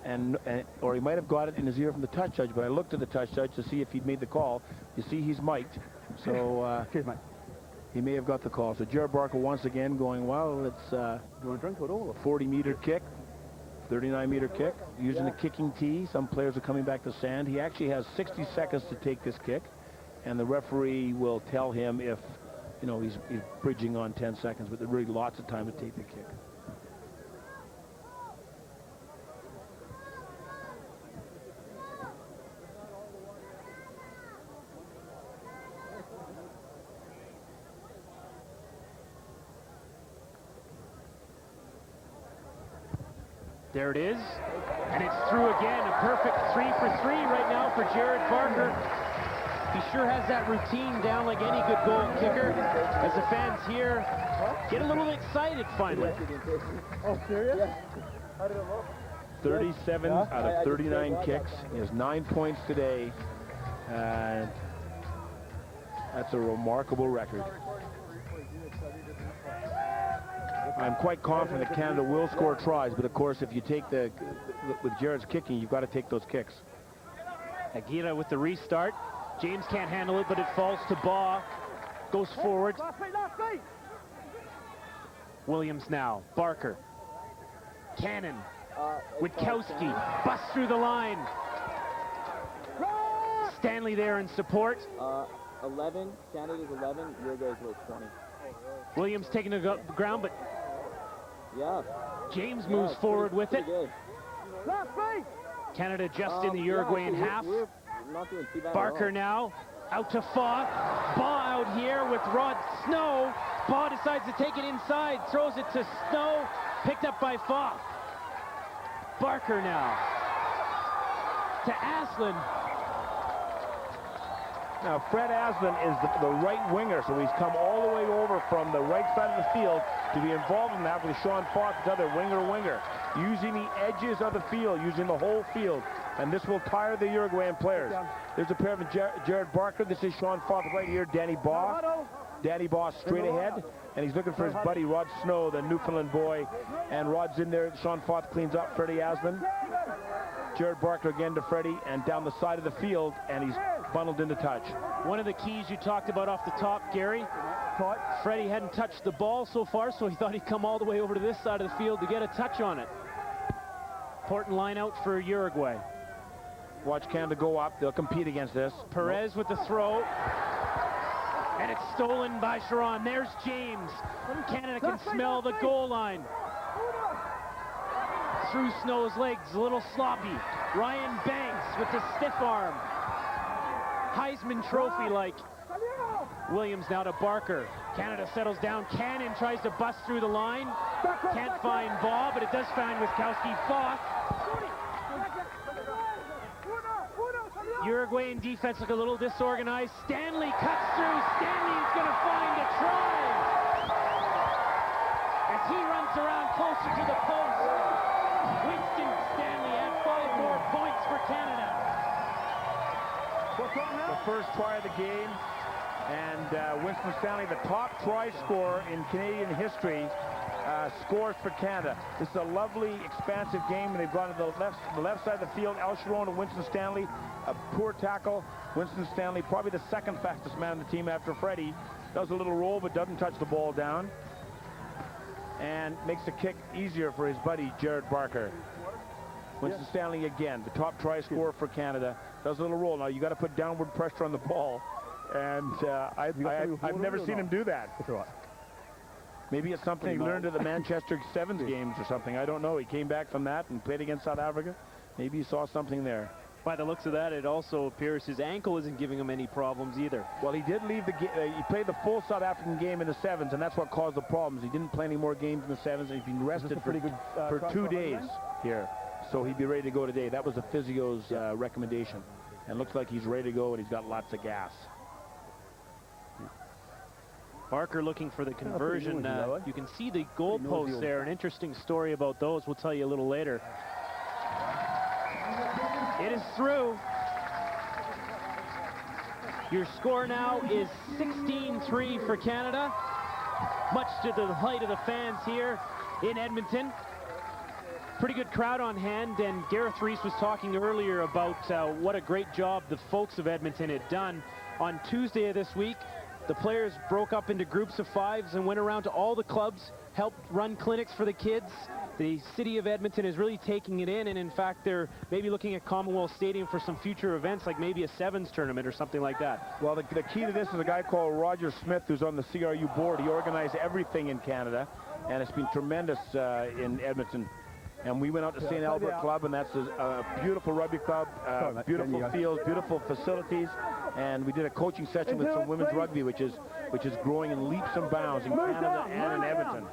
[SPEAKER 1] or he might have got it in his ear from the touch judge, but I looked at the touch judge to see if he'd made the call. You see he's mic'd, so
[SPEAKER 3] Cheers, mate.
[SPEAKER 1] he may have got the call. So Jared Barker once again going, well, it's
[SPEAKER 3] You want to drink it all?
[SPEAKER 1] a 40-meter kick, 39-meter kick, using the kicking tee. Some players are coming back to sand. He actually has 60 seconds to take this kick, and the referee will tell him if, you know, he's bridging on 10 seconds, but there's really lots of time to take the kick.
[SPEAKER 2] There it is, and it's through again. A perfect 3 for 3 right now for Jared Barker. He sure has that routine down like any good goal kicker. As the fans here get a little excited finally.
[SPEAKER 4] Oh, serious? How did it look?
[SPEAKER 1] 37 out of 39 kicks. He has 9 points today. That's a remarkable record. I'm quite confident that Canada will score tries, but of course, if you take with Jared's kicking, you've got to take those kicks.
[SPEAKER 2] Aguirre with the restart. James can't handle it, but it falls to Baugh. Goes forward. Williams now. Barker. Cannon. Witkowski. Busts through the line. Stanley there in support.
[SPEAKER 5] 11. Canada's 11. Uruguay's about 20.
[SPEAKER 2] Williams taking the ground, but
[SPEAKER 5] Yeah.
[SPEAKER 2] James moves forward with it.
[SPEAKER 5] Good.
[SPEAKER 2] Canada just in the Uruguayan half.
[SPEAKER 5] We're not doing too bad
[SPEAKER 2] Barker
[SPEAKER 5] at
[SPEAKER 2] now out to Faugh. Baugh out here with Rod Snow. Baugh decides to take it inside, throws it to Snow, picked up by Faugh. Barker now to Aslan.
[SPEAKER 1] Now, Fred Aslan is the right winger, so he's come all the way over from the right side of the field to be involved in that with Sean Faugh, the other winger, using the edges of the field, using the whole field. And this will tire the Uruguayan players. There's a pair of Jared Barker. This is Sean Faugh right here, Danny Baugh. Danny Baugh straight ahead, and he's looking for his buddy Rod Snow, the Newfoundland boy. And Rod's in there. Sean Faugh cleans up Freddie Aslan. Jared Barker again to Freddie, and down the side of the field, and he's bundled into touch.
[SPEAKER 2] One of the keys you talked about off the top, Gary. Freddie hadn't touched the ball so far, so he thought he'd come all the way over to this side of the field to get a touch on it. Important line out for Uruguay.
[SPEAKER 1] Watch Canada go up. They'll compete against this.
[SPEAKER 2] Perez with the throw. And it's stolen by Sharon. There's James. Canada can smell the goal line. Through Snow's legs, a little sloppy. Ryan Banks with the stiff arm. Heisman Trophy-like. Williams now to Barker. Canada settles down. Cannon tries to bust through the line. Can't find Baugh, but it does find Witkowski. Faugh. Uruguayan defense look a little disorganized. Stanley cuts through. Stanley's going to find a try. As he runs around closer to the post. Winston Stanley had 5 more points for Canada.
[SPEAKER 1] The first try of the game, and Winston Stanley, the top try scorer in Canadian history, scores for Canada. This is a lovely, expansive game, and they've gone to the left side of the field. Al Sharon and Winston Stanley, a poor tackle. Winston Stanley, probably the second fastest man on the team after Freddie, does a little roll but doesn't touch the ball down, and makes the kick easier for his buddy Jared Barker. Winston Stanley again, the top try scorer for Canada, does a little roll. Now you got to put downward pressure on the ball, and I've never seen him do that.
[SPEAKER 3] That's all right.
[SPEAKER 1] Maybe it's something he learned at the Manchester Sevens games or something. I don't know. He came back from that and played against South Africa. Maybe he saw something there.
[SPEAKER 2] By the looks of that, it also appears his ankle isn't giving him any problems either.
[SPEAKER 1] Well, he did leave the game. He played the full South African game in the sevens, and that's what caused the problems. He didn't play any more games in the sevens, and he's been rested for 2 days here. So he'd be ready to go today. That was the physio's recommendation. And looks like he's ready to go, and he's got lots of gas.
[SPEAKER 2] Barker looking for the conversion. You can see the goalposts there. An interesting story about those. We'll tell you a little later. It is through. Your score now is 16-3 for Canada. Much to the delight of the fans here in Edmonton. Pretty good crowd on hand, and Gareth Reese was talking earlier about what a great job the folks of Edmonton had done. On Tuesday of this week, the players broke up into groups of 5s and went around to all the clubs, helped run clinics for the kids. The city of Edmonton is really taking it in, and in fact, they're maybe looking at Commonwealth Stadium for some future events, like maybe a sevens tournament or something like that.
[SPEAKER 1] Well, the key to this is a guy called Roger Smith, who's on the CRU board. He organized everything in Canada, and it's been tremendous in Edmonton. And we went out to St. Albert Club, and that's a beautiful rugby club, beautiful fields, beautiful facilities, and we did a coaching session with some women's rugby, which is growing in leaps and bounds in Canada and in Edmonton.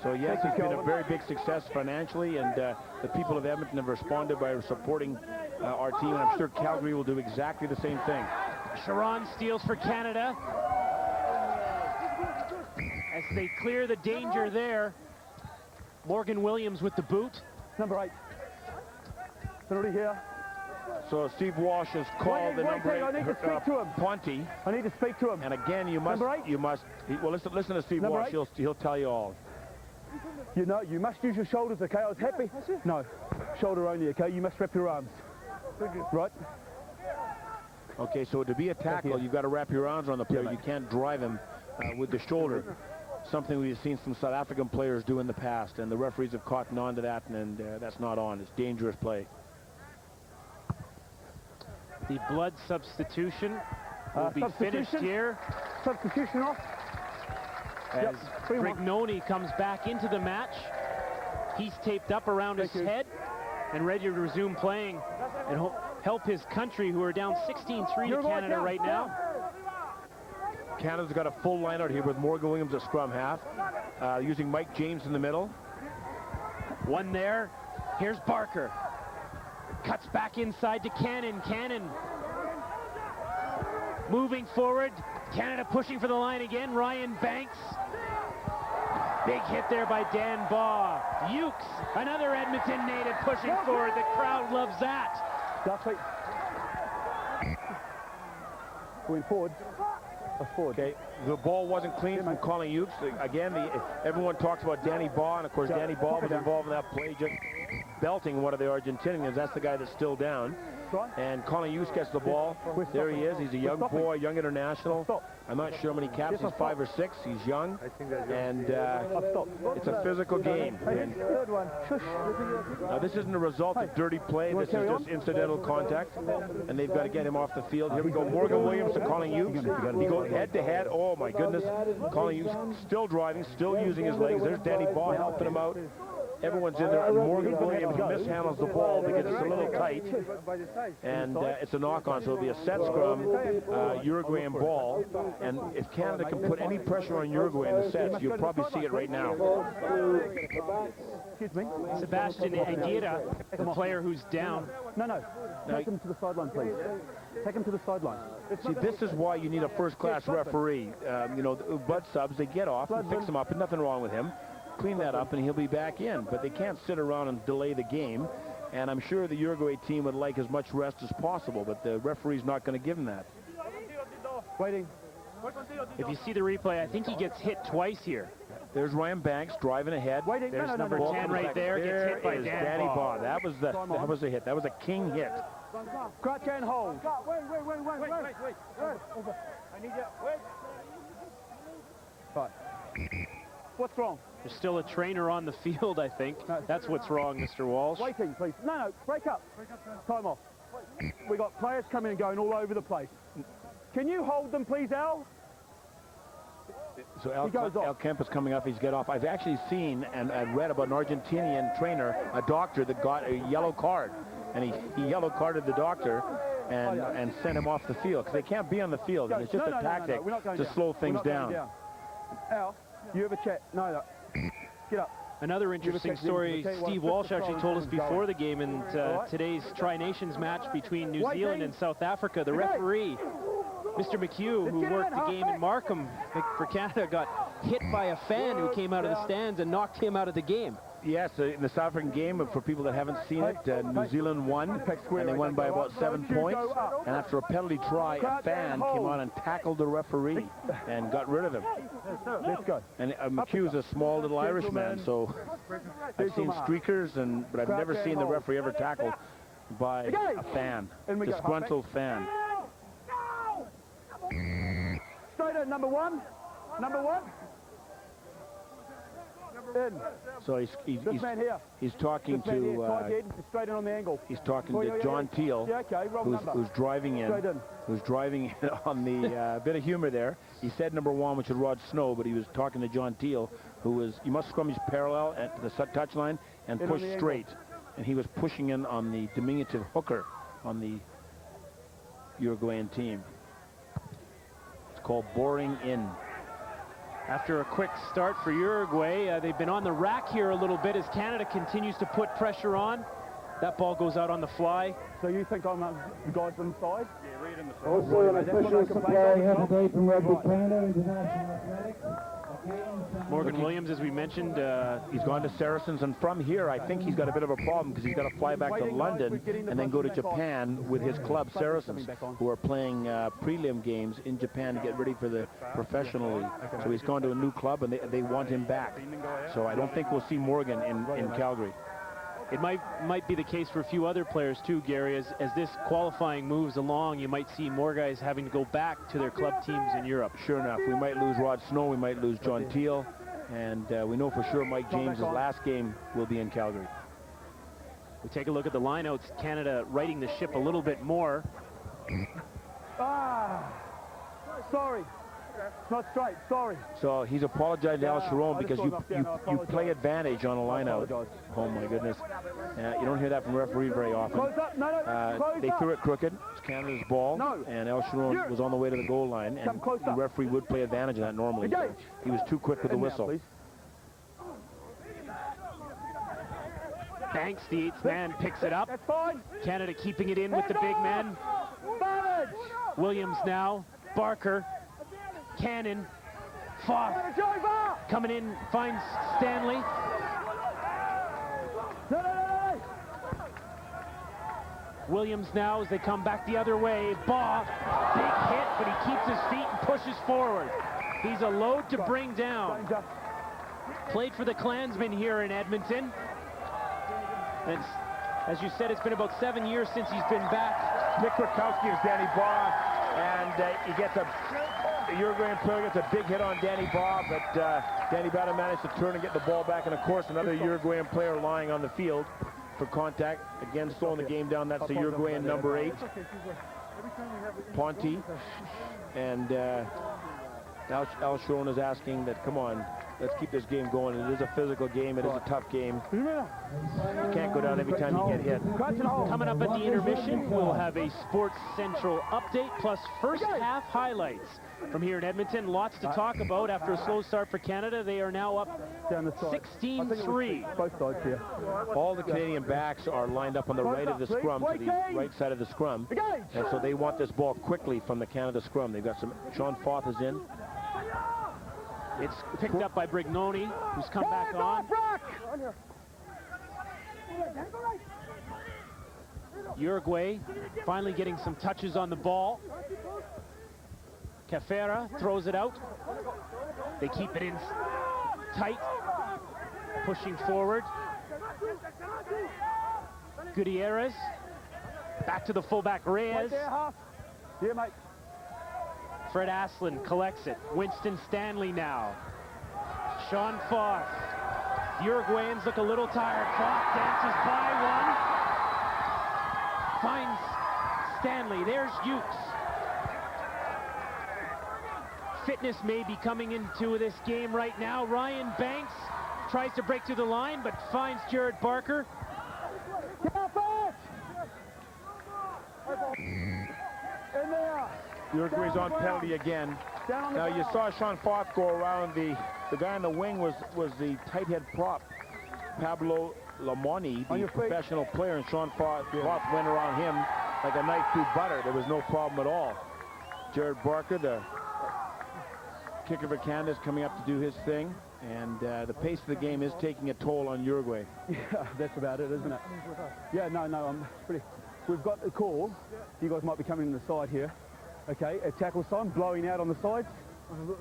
[SPEAKER 1] So yes, it's been a very big success financially, and the people of Edmonton have responded by supporting our team, and I'm sure Calgary will do exactly the same thing.
[SPEAKER 2] Sharon steals for Canada as they clear the danger there. Morgan Williams with the boot.
[SPEAKER 3] Number 8. Penalty here.
[SPEAKER 1] So Steve Walsh has called the number 8,
[SPEAKER 3] I need to speak to him.
[SPEAKER 1] Ponty.
[SPEAKER 3] I need to speak to him.
[SPEAKER 1] And again, you must, well, listen to Steve Walsh. He'll tell you all.
[SPEAKER 3] You know, you must use your shoulders, okay? I was happy. No, shoulder only, okay? You must wrap your arms. Right?
[SPEAKER 1] Okay, so to be a tackle, you've got to wrap your arms around the player. You can't drive him with the shoulder. Something we've seen some South African players do in the past, and the referees have caught on to that, and that's not on. It's dangerous play.
[SPEAKER 2] The blood substitution will be finished here.
[SPEAKER 3] Substitution off.
[SPEAKER 2] As Brignoni comes back into the match. He's taped up around his head and ready to resume playing and help his country, who are down 16-3 to Canada right now.
[SPEAKER 1] Canada's got a full line out here with Morgan Williams at scrum half, using Mike James in the middle.
[SPEAKER 2] One there. Here's Barker. Cuts back inside to Cannon. Cannon moving forward. Canada pushing for the line again. Ryan Banks. Big hit there by Dan Baugh. Ukes, another Edmonton native, pushing forward. The crowd loves that.
[SPEAKER 3] Duffy. Going forward.
[SPEAKER 1] Okay, the ball wasn't clean from Colin Ukes. Again, everyone talks about Danny Baugh, and of course Danny Baugh was involved in that play, just belting one of the Argentinians. That's the guy that's still down. And Colin Ukes gets the ball. There he is. He's a young boy, young international. I'm not sure how many caps. He's 5 or 6. He's young. And it's a physical game. And now, this isn't a result of dirty play. This is just incidental contact. And they've got to get him off the field. Here we go. Morgan Williams to Colin Ukes. He goes head-to-head. Oh, my goodness. Colin Ukes still driving, still using his legs. There's Danny Baugh helping him out. Everyone's in there, and Morgan Williams mishandles the ball because it's a little tight, and it's a knock-on, so it'll be a set scrum, Uruguayan ball, and if Canada can put any pressure on Uruguay in the sets, you'll probably see it right now.
[SPEAKER 3] Excuse me?
[SPEAKER 2] Sebastian Aguirre, the player who's down.
[SPEAKER 3] No. Take him to the sideline, please. Take him to the sideline.
[SPEAKER 1] See, this is why you need a first-class referee. You know, the blood subs, they get off and fix him up, and nothing wrong with him. Clean that up and he'll be back in, but they can't sit around and delay the game, and I'm sure the Uruguay team would like as much rest as possible, but the referee's not going to give them that.
[SPEAKER 3] Waiting.
[SPEAKER 2] If you see the replay, I think he gets hit twice here.
[SPEAKER 1] There's Ryan Banks driving ahead.
[SPEAKER 3] Waiting.
[SPEAKER 2] There's
[SPEAKER 3] No, no,
[SPEAKER 2] number
[SPEAKER 3] no,
[SPEAKER 2] 10 right there. Gets hit by
[SPEAKER 1] is
[SPEAKER 2] Danny Baugh.
[SPEAKER 1] Baugh. That was a hit. That was a king hit.
[SPEAKER 3] Crouch and hold.
[SPEAKER 4] Wait. I need you. Wait.
[SPEAKER 3] Right. What's wrong?
[SPEAKER 2] There's still a trainer on the field, I think. That's what's wrong, Mr. Walsh.
[SPEAKER 3] Waiting, please. No, break up. Time off. We got players coming and going all over the place. Can you hold them, please, Al?
[SPEAKER 1] So
[SPEAKER 3] He goes off.
[SPEAKER 1] Al Kemp is coming up. He's got off. I've actually seen and read about an Argentinian trainer, a doctor that got a yellow card, and he yellow carded the doctor and sent him off the field because they can't be on the field. And it's just a tactic to slow things down.
[SPEAKER 3] Al, you have a chat. No. Get up.
[SPEAKER 2] Another interesting story Steve Walsh actually told us before the game in today's Tri-Nations match between New Zealand and South Africa. The referee, Mr. McHugh, who worked the game in Markham for Canada, got hit by a fan who came out of the stands and knocked him out of the game.
[SPEAKER 1] Yes, in the South African game, for people that haven't seen it, New Zealand won, and they won by about 7 points. And after a penalty try, a fan came on and tackled the referee and got rid of him.
[SPEAKER 3] Let's go.
[SPEAKER 1] And McHugh's a small little Irishman, so I've seen streakers, but I've never seen the referee ever tackled by a fan, disgruntled fan.
[SPEAKER 3] Straight in, number one. In.
[SPEAKER 1] So he's talking to
[SPEAKER 3] straight in on the angle.
[SPEAKER 1] he's talking to John Teal, who's driving in on the bit of humor there. He said number 1, which is Rod Snow, but he was talking to John Teal, who was, you must scrummage parallel at the touch line and push straight. And he was pushing in on the diminutive hooker on the Uruguayan team. It's called boring in.
[SPEAKER 2] After a quick start for Uruguay, they've been on the rack here a little bit as Canada continues to put pressure on. That ball goes out on the fly.
[SPEAKER 3] So you think I'm the guys inside?
[SPEAKER 4] Yeah, read in the
[SPEAKER 6] Also an official supply here today from Rugby Canada International Athletics.
[SPEAKER 2] Morgan Williams, as we mentioned,
[SPEAKER 1] he's gone to Saracens, and from here I think he's got a bit of a problem because he's got to fly back to London and then go to Japan with his club Saracens, who are playing prelim games in Japan to get ready for the professional league. So he's gone to a new club and they want him back. So I don't think we'll see Morgan in Calgary.
[SPEAKER 2] It might be the case for a few other players too, Gary. As this qualifying moves along, you might see more guys having to go back to their club teams in Europe.
[SPEAKER 1] Sure enough, we might lose Rod Snow, we might lose John Teal, and we know for sure Mike James's last game will be in Calgary.
[SPEAKER 2] We take a look at the lineouts. Canada righting the ship a little bit more.
[SPEAKER 3] Sorry. Not straight, sorry.
[SPEAKER 1] So he's apologized to Al Sharon because you play advantage on a lineout. Oh my goodness. You don't hear that from referee very often.
[SPEAKER 3] Close up,
[SPEAKER 1] They threw it crooked. It's Canada's ball. And El Sharon was on the way to the goal line. And the referee would play advantage of that normally. So he was too quick with the whistle.
[SPEAKER 2] Banks, the 8th man, picks it up.
[SPEAKER 3] That's fine.
[SPEAKER 2] Canada keeping it in with the big men. Williams now. Barker. Cannon, Foth, coming in, finds Stanley. Williams now as they come back the other way. Baugh, big hit, but he keeps his feet and pushes forward. He's a load to bring down. Played for the Klansmen here in Edmonton. And as you said, it's been about 7 years since he's been back.
[SPEAKER 1] Nick Rakowski is Danny Baugh, and he gets the Uruguayan player gets a big hit on Danny Baugh, but Danny Baugh managed to turn and get the ball back, and of course another Uruguayan player lying on the field for contact. Again, slowing the game down. That's the Uruguayan number 8, Ponte, and Al Sharon is asking that, come on, let's keep this game going. It is a physical game. It is a tough game. You can't go down every time you get hit.
[SPEAKER 2] Coming up at the intermission, we'll have a Sports Central update plus first half highlights from here in Edmonton. Lots to talk about after a slow start for Canada. They are now up 16-3.
[SPEAKER 3] Both sides here.
[SPEAKER 1] All the Canadian backs are lined up on the right of the scrum, to the right side of the scrum. And so they want this ball quickly from the Canada scrum. They've got some, Sean Foth is in.
[SPEAKER 2] It's picked up by Brignoni, who's come back on. Uruguay finally getting some touches on the ball. Cafera throws it out. They keep it in. tight, pushing forward. Gutierrez, back to the fullback Reyes.
[SPEAKER 3] Yeah, mate.
[SPEAKER 2] Fred Aslan collects it. Winston Stanley now. Sean Foss. The Uruguayans look a little tired. Foss dances by one. Finds Stanley. There's Ukes. Fitness may be coming into this game right now. Ryan Banks tries to break through the line, but finds Jared Barker.
[SPEAKER 1] Uruguay's on penalty again. Now you saw Sean Foth go around the guy on the wing was the tight head prop, Pablo Lamoni, the professional player, and Sean Foth went around him like a knife through butter. There was no problem at all. Jared Barker, the kicker for Canada, is coming up to do his thing, and the pace of the game is taking a toll on Uruguay.
[SPEAKER 3] Yeah, that's about it, isn't it? Yeah, no, I'm pretty... We've got a call. You guys might be coming in the side here. Okay, a tackle sign blowing out on the sides.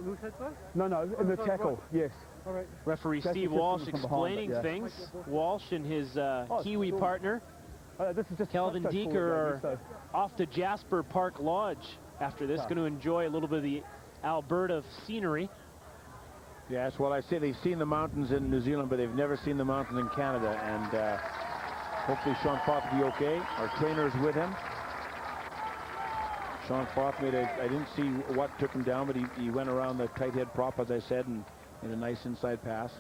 [SPEAKER 4] Loose head side?
[SPEAKER 3] No, in the tackle, yes.
[SPEAKER 4] All right.
[SPEAKER 2] Referee Steve Walsh explaining things. Walsh and his Kiwi partner,
[SPEAKER 3] This is just
[SPEAKER 2] Calvin Deeker, are off to Jasper Park Lodge after this, going to enjoy a little bit of the Alberta scenery.
[SPEAKER 1] Yes, well, I say they've seen the mountains in New Zealand, but they've never seen the mountains in Canada, and hopefully Sean Foth will be okay. Our trainer is with him. Sean Foth made I didn't see what took him down, but he went around the tight head prop, as I said, and made a nice inside pass.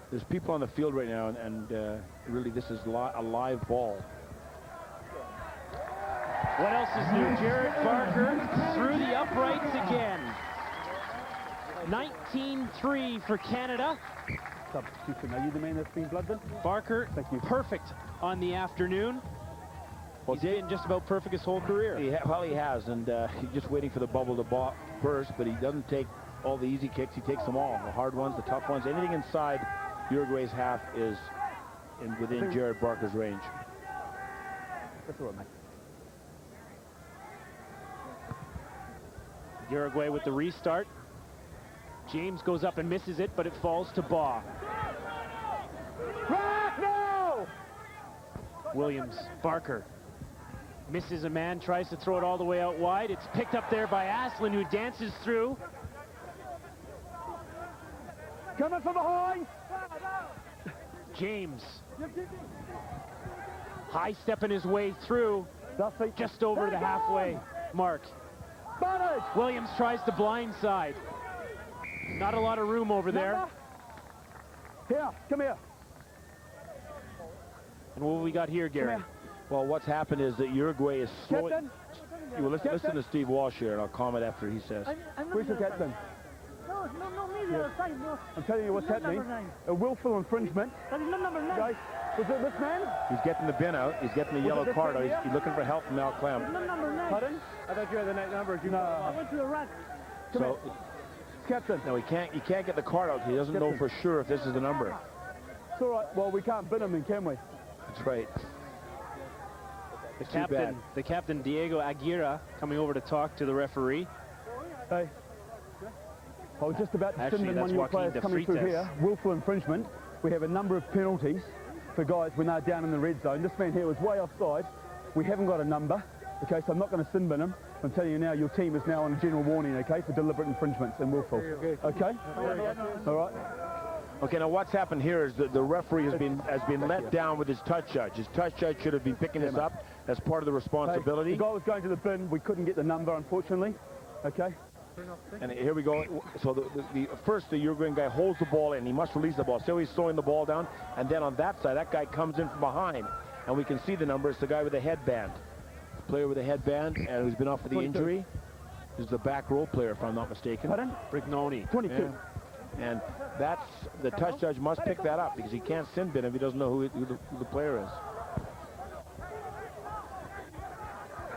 [SPEAKER 1] There's people on the field right now, and really this is a live ball.
[SPEAKER 2] What else is new? Jared Barker through the uprights again. 19-3 for Canada.
[SPEAKER 3] Substitution. Are you the man that's been blood then?
[SPEAKER 2] Barker, perfect on the afternoon. Well, he's been just about perfect his whole career.
[SPEAKER 1] He has, and he's just waiting for the bubble to burst, but he doesn't take all the easy kicks. He takes them all, the hard ones, the tough ones. Anything inside Uruguay's half is within Jared Barker's range.
[SPEAKER 3] That's all right, mate.
[SPEAKER 2] Uruguay with the restart. James goes up and misses it, but it falls to Baugh.
[SPEAKER 3] No!
[SPEAKER 2] Williams, Barker. Misses a man, tries to throw it all the way out wide. It's picked up there by Aslan, who dances through.
[SPEAKER 3] Coming from behind!
[SPEAKER 2] James. High stepping his way through, just over the halfway mark. Williams tries to blindside. Not a lot of room over there.
[SPEAKER 3] Here, come here.
[SPEAKER 2] And what have we got here, Gary?
[SPEAKER 1] Well, what's happened is that Uruguay is slowing. You will listen to Steve Walsh here, and I'll comment after he says.
[SPEAKER 3] Where's the captain?
[SPEAKER 4] No, me the other side, no.
[SPEAKER 3] I'm telling you what's happening. A willful infringement.
[SPEAKER 4] That is not number 9.
[SPEAKER 3] Guys, was it this man?
[SPEAKER 1] He's getting the bin out. He's getting the yellow card out. He's looking for help from Al Clem.
[SPEAKER 4] It's not number 9.
[SPEAKER 3] Pardon? I thought you had the 9 number. No.
[SPEAKER 4] I went to the rack.
[SPEAKER 1] So,
[SPEAKER 3] Captain.
[SPEAKER 1] no, he can't get the card out. He doesn't know for sure if this is the number.
[SPEAKER 3] It's all right. Well, we can't bin him then, can we?
[SPEAKER 1] That's right.
[SPEAKER 2] The captain, Diego Aguirre, coming over to talk to the referee.
[SPEAKER 3] Hey. I was just about to
[SPEAKER 2] Actually,
[SPEAKER 3] send in one
[SPEAKER 2] that's
[SPEAKER 3] of your
[SPEAKER 2] Joaquin
[SPEAKER 3] players
[SPEAKER 2] de
[SPEAKER 3] coming through
[SPEAKER 2] Freitas.
[SPEAKER 3] here. Willful infringement. We have a number of penalties for guys when they're down in the red zone. This man here was way offside. We haven't got a number. Okay, so I'm not going to sin bin him. I'm telling you now, your team is now on a general warning, okay, for deliberate infringements and willful. Okay? All right.
[SPEAKER 1] Okay, now what's happened here is that the referee has been let down with his touch judge. His touch judge should have been picking this up as part of the responsibility.
[SPEAKER 3] Hey, the guy was going to the bin. We couldn't get the number, unfortunately. Okay?
[SPEAKER 1] And here we go. So first the Uruguayan guy holds the ball in. He must release the ball. So he's throwing the ball down. And then on that side, that guy comes in from behind. And we can see the number. It's the guy with the headband. The player with the headband and who's been off with the injury. This is the back row player, if I'm not mistaken.
[SPEAKER 3] Pardon?
[SPEAKER 2] Brignoni.
[SPEAKER 3] 22.
[SPEAKER 1] Yeah. And that's the touch judge must pick that up because he can't sin bin if he doesn't know who the player is.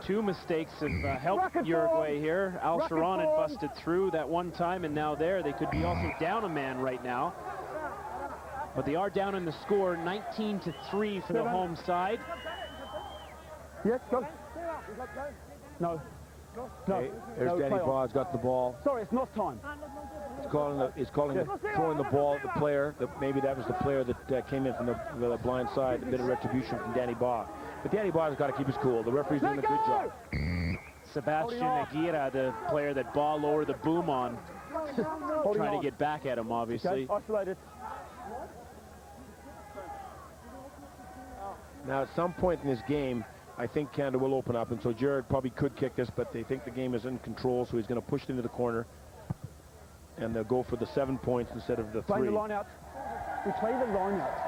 [SPEAKER 2] Two mistakes have helped Uruguay here. Al Sharon had busted through that one time, and now they could be also down a man right now. But they are down in the score, 19-3 for the home side.
[SPEAKER 3] Yes, go. No. No.
[SPEAKER 1] Okay, there's Danny Baugh's got the ball.
[SPEAKER 3] Sorry, it's not time.
[SPEAKER 1] He's calling it throwing the ball at the player. Maybe that was the player that came in from the blind side. A bit of retribution from Danny Baugh. But Danny Baugh's got to keep his cool. The referee's doing a good job.
[SPEAKER 2] Sebastian Aguirre, the player that Baugh lowered the boom on. Trying to get back at him, obviously.
[SPEAKER 3] Okay, isolated.
[SPEAKER 1] Now, at some point in this game, I think Canada will open up, and so Jared probably could kick this, but they think the game is in control, so he's going to push it into the corner, and they'll go for the 7 points instead of the 3.
[SPEAKER 3] Play the line out. We play the line out.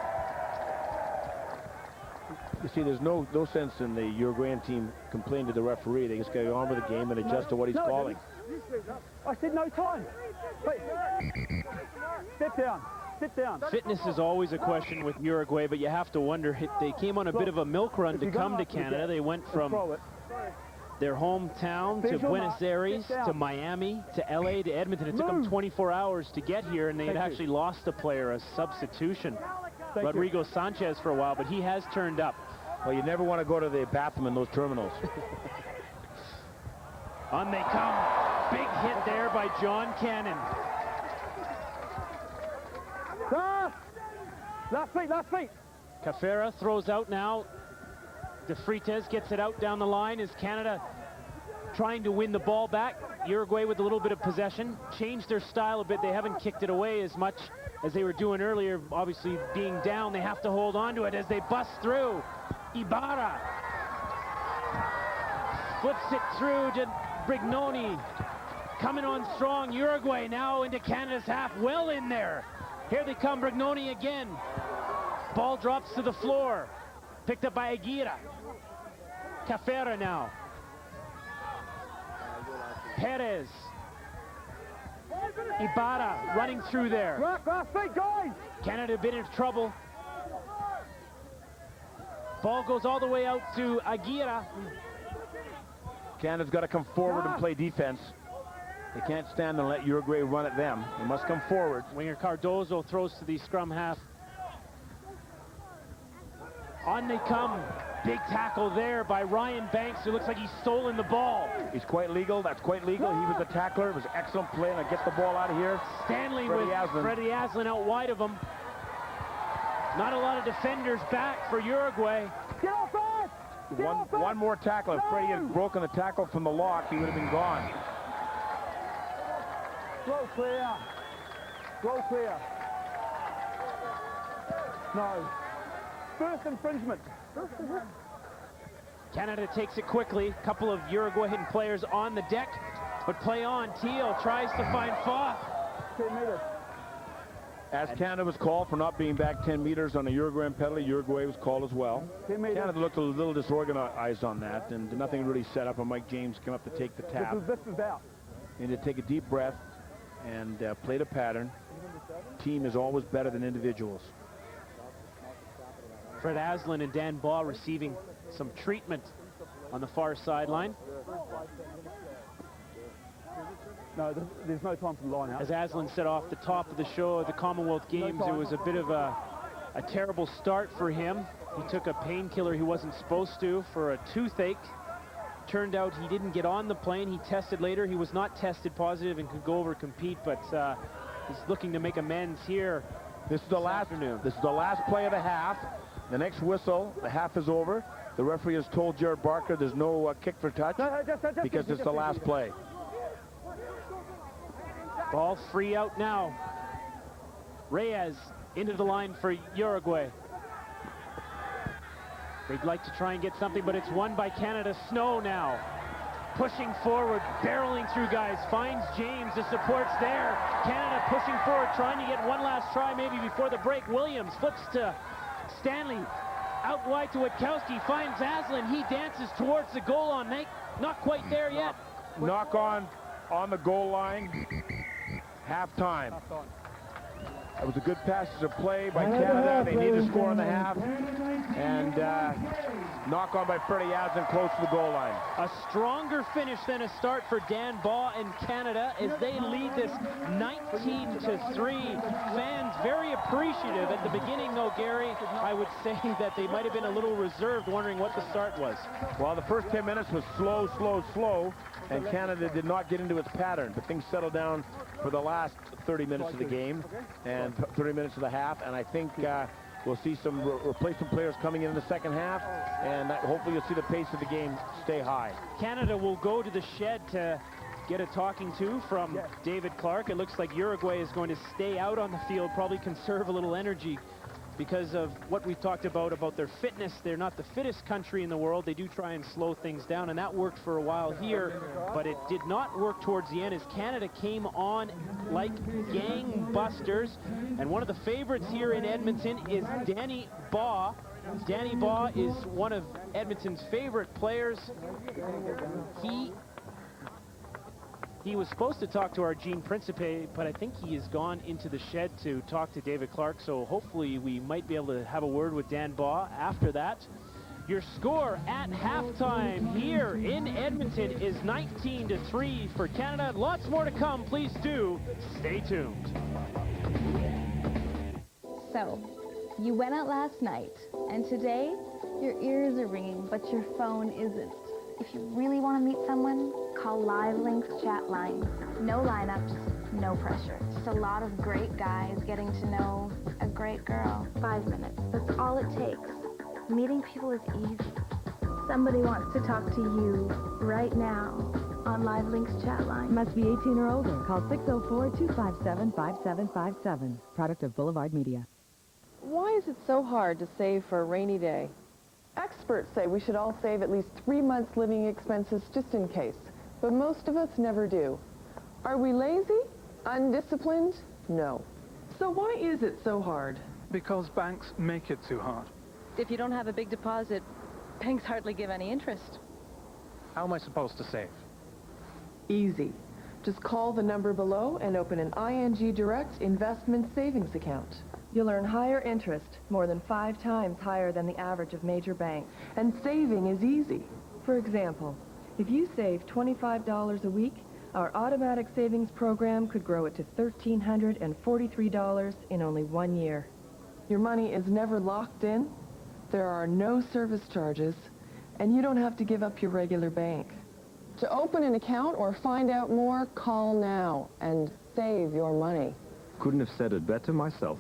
[SPEAKER 1] You see, there's no sense in the Uruguayan team complaining to the referee. They just go on with the game and adjust to what he's calling.
[SPEAKER 3] I said no time. Wait. Step down. Sit down.
[SPEAKER 2] Fitness is always a question with Uruguay, but you have to wonder, they came on a bit of a milk run to come to Canada. They went from their hometown to Buenos Aires to Miami to LA to Edmonton. It took them 24 hours to get here, and they had actually lost a player, a substitution, Rodrigo Sanchez, for a while, but he has turned up.
[SPEAKER 1] Well, you never want to go to the bathroom in those terminals.
[SPEAKER 2] On they come. Big hit there by John Cannon.
[SPEAKER 3] Last feet.
[SPEAKER 2] Cafera throws out now. De Freitas gets it out down the line. Is Canada trying to win the ball back? Uruguay with a little bit of possession. Changed their style a bit. They haven't kicked it away as much as they were doing earlier. Obviously, being down, they have to hold on to it as they bust through. Ibarra flips it through to Brignoni. Coming on strong. Uruguay now into Canada's half. Well in there. Here they come. Brignoni again. Ball drops to the floor. Picked up by Aguirre. Cafera now. Perez. Ibarra running through there. Canada a bit in trouble. Ball goes all the way out to Aguirre.
[SPEAKER 1] Canada's got to come forward and play defense. They can't stand and let Uruguay run at them. They must come forward.
[SPEAKER 2] Winger Cardozo throws to the scrum half. On they come. Big tackle there by Ryan Banks, who looks like he's stolen the ball.
[SPEAKER 1] He's quite legal. That's quite legal. He was the tackler. It was an excellent play, and I get the ball out of here.
[SPEAKER 2] Stanley with Freddie Aslan out wide of him. Not a lot of defenders back for Uruguay.
[SPEAKER 3] Get off that!
[SPEAKER 1] One more tackle. If Freddie had broken the tackle from the lock, he would have been gone.
[SPEAKER 3] Roll clear. Roll clear. No. First infringement.
[SPEAKER 2] Canada takes it quickly. A couple of Uruguayan players on the deck, but play on. Teal tries to find Foth.
[SPEAKER 3] 10 meters.
[SPEAKER 1] As Canada was called for not being back 10 meters on a Uruguayan penalty, Uruguay was called as well. Canada looked a little disorganized on that, and nothing really set up, and Mike James came up to take the tap.
[SPEAKER 3] This is out.
[SPEAKER 1] And to take a deep breath and play the pattern. Team is always better than individuals.
[SPEAKER 2] Fred Aslan and Dan Baugh receiving some treatment on the far sideline.
[SPEAKER 3] No, there's no time for the line out.
[SPEAKER 2] As Aslan said off the top of the show at the Commonwealth Games, it was a bit of a terrible start for him. He took a painkiller he wasn't supposed to for a toothache. Turned out he didn't get on the plane. He tested later. He was not tested positive and could go over compete, but he's looking to make amends here. This is the last
[SPEAKER 1] play of the half. The next whistle, the half is over. The referee has told Jared Barker there's no kick for touch because it's the last play.
[SPEAKER 2] Ball free out now. Reyes into the line for Uruguay. They'd like to try and get something, but it's won by Canada. Snow now pushing forward, barreling through guys, finds James. The support's there. Canada pushing forward, trying to get one last try maybe before the break. Williams flips to Stanley. Out wide to Witkowski, finds Aslan. He dances towards the goal line. Not quite there yet.
[SPEAKER 1] Knock on the goal line. Halftime. That was a good passage of play by Canada. They need to score in the half. And Knock on by Freddie Asden close to the goal line.
[SPEAKER 2] A stronger finish than a start for Dan Baugh and Canada as they lead this 19-3. Fans very appreciative at the beginning, though, Gary. I would say that they might have been a little reserved, wondering what the start was.
[SPEAKER 1] Well, the first 10 minutes was slow, slow, slow, and Canada did not get into its pattern, but things settled down for the last 30 minutes of the game and 30 minutes of the half, and I think we'll see some replacement players coming in the second half, and hopefully you'll see the pace of the game stay high.
[SPEAKER 2] Canada will go to the shed to get a talking to from David Clark. It looks like Uruguay is going to stay out on the field, probably conserve a little energy because of what we've talked about their fitness. They're not the fittest country in the world. They do try and slow things down, and that worked for a while here, but it did not work towards the end as Canada came on like gangbusters. And one of the favorites here in Edmonton is Danny Baugh. Danny Baugh is one of Edmonton's favorite players. He was supposed to talk to our Gene Principe, but I think he has gone into the shed to talk to David Clark, so hopefully we might be able to have a word with Dan Baugh after that. Your score at halftime here in Edmonton is 19-3 for Canada. Lots more to come. Please do stay tuned.
[SPEAKER 7] So, you went out last night, and today your ears are ringing, but your phone isn't. If you really want to meet someone, call Live Link's chat line. No lineups, no pressure. Just a lot of great guys getting to know a great girl. 5 minutes, that's all it takes. Meeting people is easy. Somebody wants to talk to you right now on Live Link's chat line.
[SPEAKER 8] Must be 18 or older. Call 604-257-5757. Product of Boulevard Media.
[SPEAKER 9] Why is it so hard to save for a rainy day? Experts say we should all save at least 3 months' living expenses just in case, but most of us never do. Are we lazy? Undisciplined? No. So why is it so hard?
[SPEAKER 10] Because banks make it too hard.
[SPEAKER 11] If you don't have a big deposit, banks hardly give any interest.
[SPEAKER 10] How am I supposed to save?
[SPEAKER 9] Easy. Just call the number below and open an ING Direct investment savings account. You'll earn higher interest, more than 5 times higher than the average of major banks. And saving is easy. For example, if you save $25 a week, our automatic savings program could grow it to $1,343 in only 1 year. Your money is never locked in, there are no service charges, and you don't have to give up your regular bank. To open an account or find out more, call now and save your money.
[SPEAKER 12] Couldn't have said it better myself.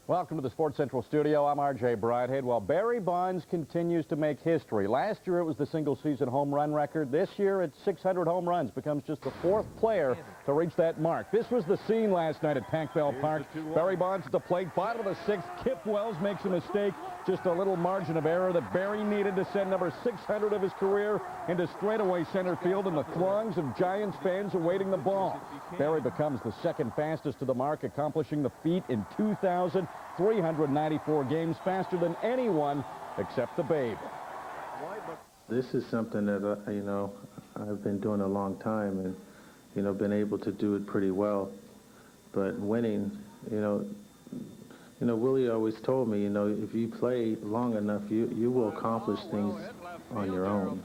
[SPEAKER 13] Welcome to the Sports Central studio. I'm R.J. Bridhead. Well, Barry Bonds continues to make history. Last year it was the single-season home run record. This year it's 600 home runs. Becomes just the 4th player to reach that mark. This was the scene last night at Pac Bell Park. Barry Bonds at the plate, bottom of the 6th. Kip Wells makes a mistake. Just a little margin of error that Barry needed to send number 600 of his career into straightaway center field, and the throngs of Giants fans awaiting the ball. Barry becomes the 2nd fastest to the mark, accomplishing the feat in 2,394 games, faster than anyone except the Babe.
[SPEAKER 14] This is something that, I've been doing a long time and, been able to do it pretty well. But winning, Willie always told me, if you play long enough, you will accomplish things on your own.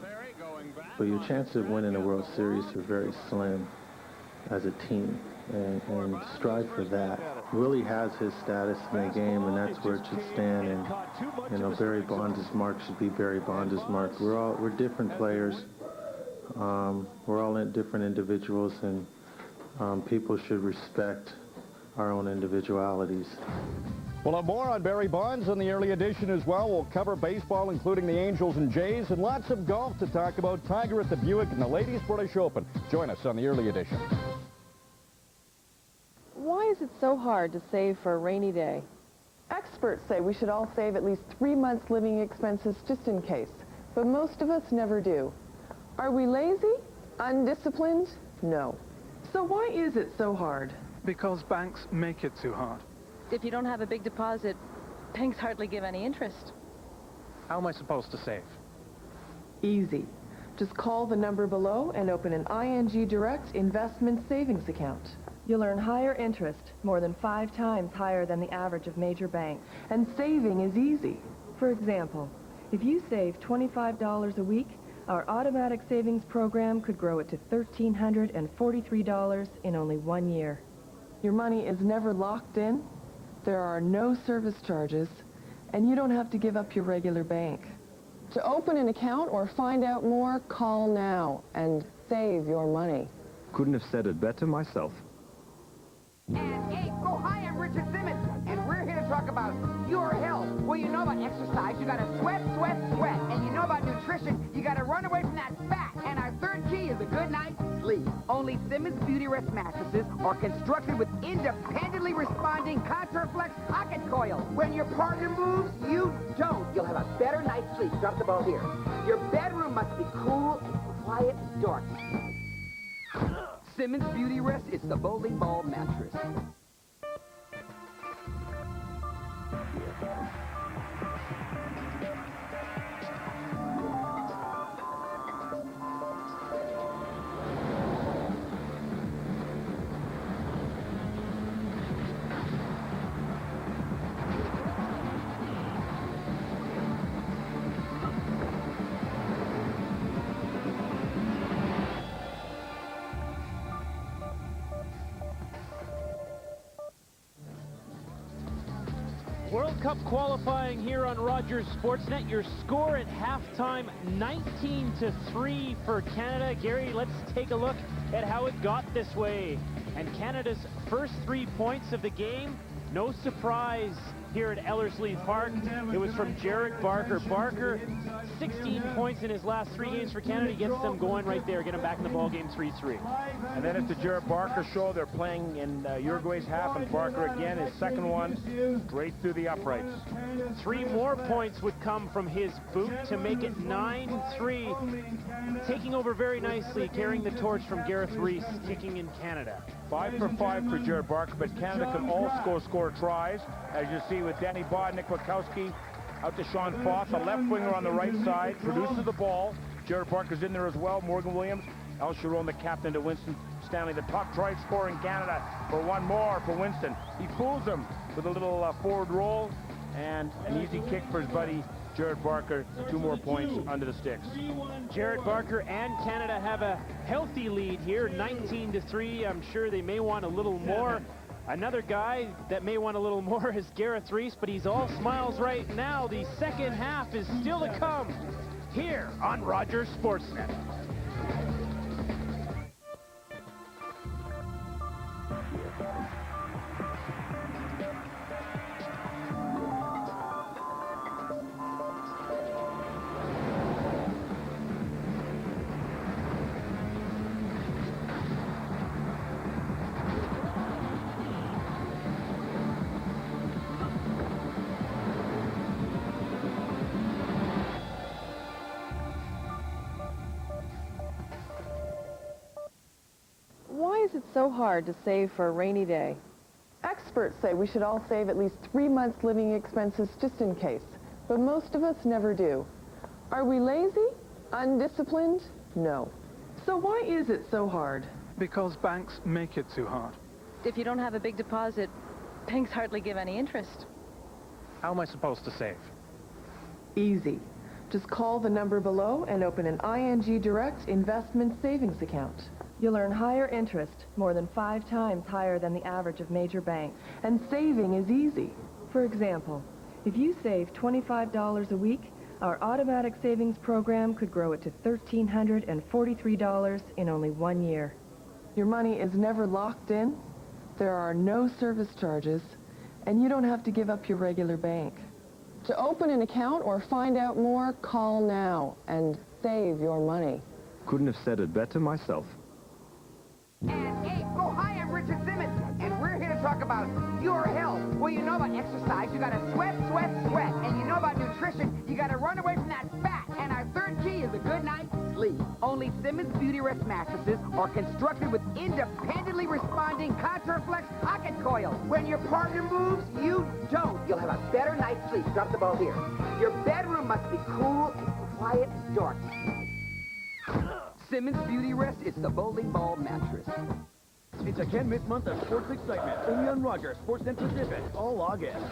[SPEAKER 14] But your chances of winning a World Series are very slim as a team, and strive for that. Willie has his status in the game, and that's where it should stand. And Barry Bonds' mark should be Barry Bonds' mark. We're different players. We're all different individuals, and people should respect our own individualities.
[SPEAKER 13] We'll have more on Barry Bonds in the early edition as well. We'll cover baseball, including the Angels and Jays, and lots of golf to talk about. Tiger at the Buick and the Ladies British Open. Join us on the early edition.
[SPEAKER 9] Why is it so hard to save for a rainy day? Experts say we should all save at least 3 months' living expenses just in case, but most of us never do. Are we lazy? Undisciplined? No. So why is it so hard?
[SPEAKER 10] Because banks make it too hard.
[SPEAKER 11] If you don't have a big deposit, banks hardly give any interest.
[SPEAKER 10] How am I supposed to save?
[SPEAKER 9] Easy. Just call the number below and open an ING Direct investment savings account. You'll earn higher interest, more than 5 times higher than the average of major banks. And saving is easy. For example, if you save $25 a week, our automatic savings program could grow it to $1,343 in only 1 year. Your money is never locked in, there are no service charges, and you don't have to give up your regular bank. To open an account or find out more, call now and save your money.
[SPEAKER 12] Couldn't have said it better myself.
[SPEAKER 15] And hey, oh hi, I'm Richard Simmons, and we're here to talk about your health. Well, you know about exercise, you gotta sweat, sweat, sweat. And you know about nutrition, you gotta run away from that fat. And our third key is a good night's sleep. Only Simmons Beauty Rest mattresses are constructed with independently responding Contraflex pocket coils. When your partner moves, you don't. You'll have a better night's sleep. Drop the ball here. Your bedroom must be cool and quiet and dark. Simmons Beauty Rest is the bowling ball mattress.
[SPEAKER 2] World Cup qualifying here on Rogers Sportsnet. Your score at halftime, 19-3 for Canada. Gary, let's take a look at how it got this way. And Canada's first 3 points of the game, no surprise here at Ellerslie Park. It was from Jared Barker. Barker, 16 points in his last 3 games for Canada. He gets them going right there, get them back in the ball game 3-3.
[SPEAKER 1] And then it's the Jared Barker show. They're playing in Uruguay's half, and Barker again, his second one, straight through the uprights.
[SPEAKER 2] 3 more points would come from his boot to make it 9-3. Taking over very nicely, carrying the torch from Gareth Rees, kicking in Canada.
[SPEAKER 1] 5 for 5 for Jared Barker, but Canada can also score tries, as you see with Danny Bod, Nick Wachowski, out to Sean Foss, a left winger on the right side, produces the ball. Jared Barker's in there as well. Morgan Williams, Al Sharon, the captain, to Winston Stanley, the top try scorer in Canada, for one more for Winston. He fools him with a little forward roll and an easy kick for his buddy Jared Barker. 2 more points under the sticks.
[SPEAKER 2] Jared Barker and Canada have a healthy lead here, 19-3. I'm sure they may want a little more. Another guy that may want a little more is Gareth Rees, but he's all smiles right now. The second half is still to come here on Rogers Sportsnet.
[SPEAKER 9] Why is it so hard to save for a rainy day? Experts say we should all save at least 3 months' living expenses just in case, but most of us never do. Are we lazy? Undisciplined? No. So why is it so hard?
[SPEAKER 10] Because banks make it too hard.
[SPEAKER 11] If you don't have a big deposit, banks hardly give any interest.
[SPEAKER 10] How am I supposed to save?
[SPEAKER 9] Easy. Just call the number below and open an ING Direct investment savings account. You'll earn higher interest, more than 5 times higher than the average of major banks. And saving is easy. For example, if you save $25 a week, our automatic savings program could grow it to $1,343 in only 1 year. Your money is never locked in, there are no service charges, and you don't have to give up your regular bank. To open an account or find out more, call now and save your money.
[SPEAKER 12] Couldn't have said it better myself.
[SPEAKER 15] And hey, oh hi, I'm Richard Simmons, and we're here to talk about your health. Well, you know about exercise, you gotta sweat, sweat, sweat. And you know about nutrition, you gotta run away from that fat. And our third key is a good night's sleep. Only Simmons Beauty Rest mattresses are constructed with independently responding Contraflex pocket coils. When your partner moves, you don't. You'll have a better night's sleep. Drop the ball here. Your bedroom must be cool and quiet and dark. Simmons Beauty Rest is the bowling ball mattress.
[SPEAKER 3] It's a can't-miss month of sports excitement. Only on Rogers, Sportsnet Pacific, all August.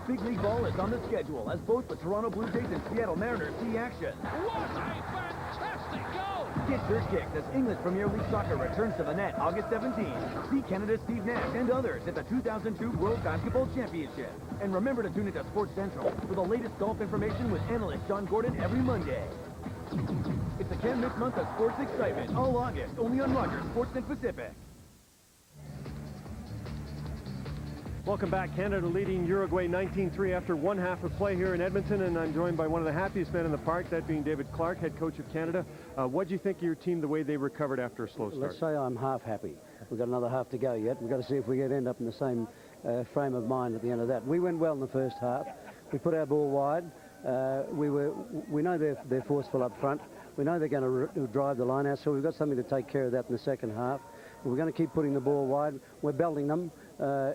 [SPEAKER 3] Big League Ball is on the schedule as both the Toronto Blue Jays and Seattle Mariners see action.
[SPEAKER 16] What a fantastic goal!
[SPEAKER 3] Get your kicks as English Premier League Soccer returns to the net August 17th. See Canada's Steve Nash and others at the 2002 World Basketball Championship. And remember to tune into Sports Central for the latest golf information with analyst John Gordon every Monday. It's a can't-miss month of sports excitement, all August, only on Rogers, Sportsnet Pacific.
[SPEAKER 17] Welcome back. Canada leading Uruguay 19-3 after one half of play here in Edmonton, and I'm joined by one of the happiest men in the park, that being David Clark, head coach of Canada. What do you think of your team, the way they recovered after a slow start?
[SPEAKER 18] Let's say I'm half happy. We've got another half to go yet. We've got to see if we can end up in the same frame of mind at the end of that. We went well in the first half. We put our ball wide. We know they're forceful up front. We know they're going to drive the line out, so we've got something to take care of that in the second half. We're going to keep putting the ball wide. We're belting them.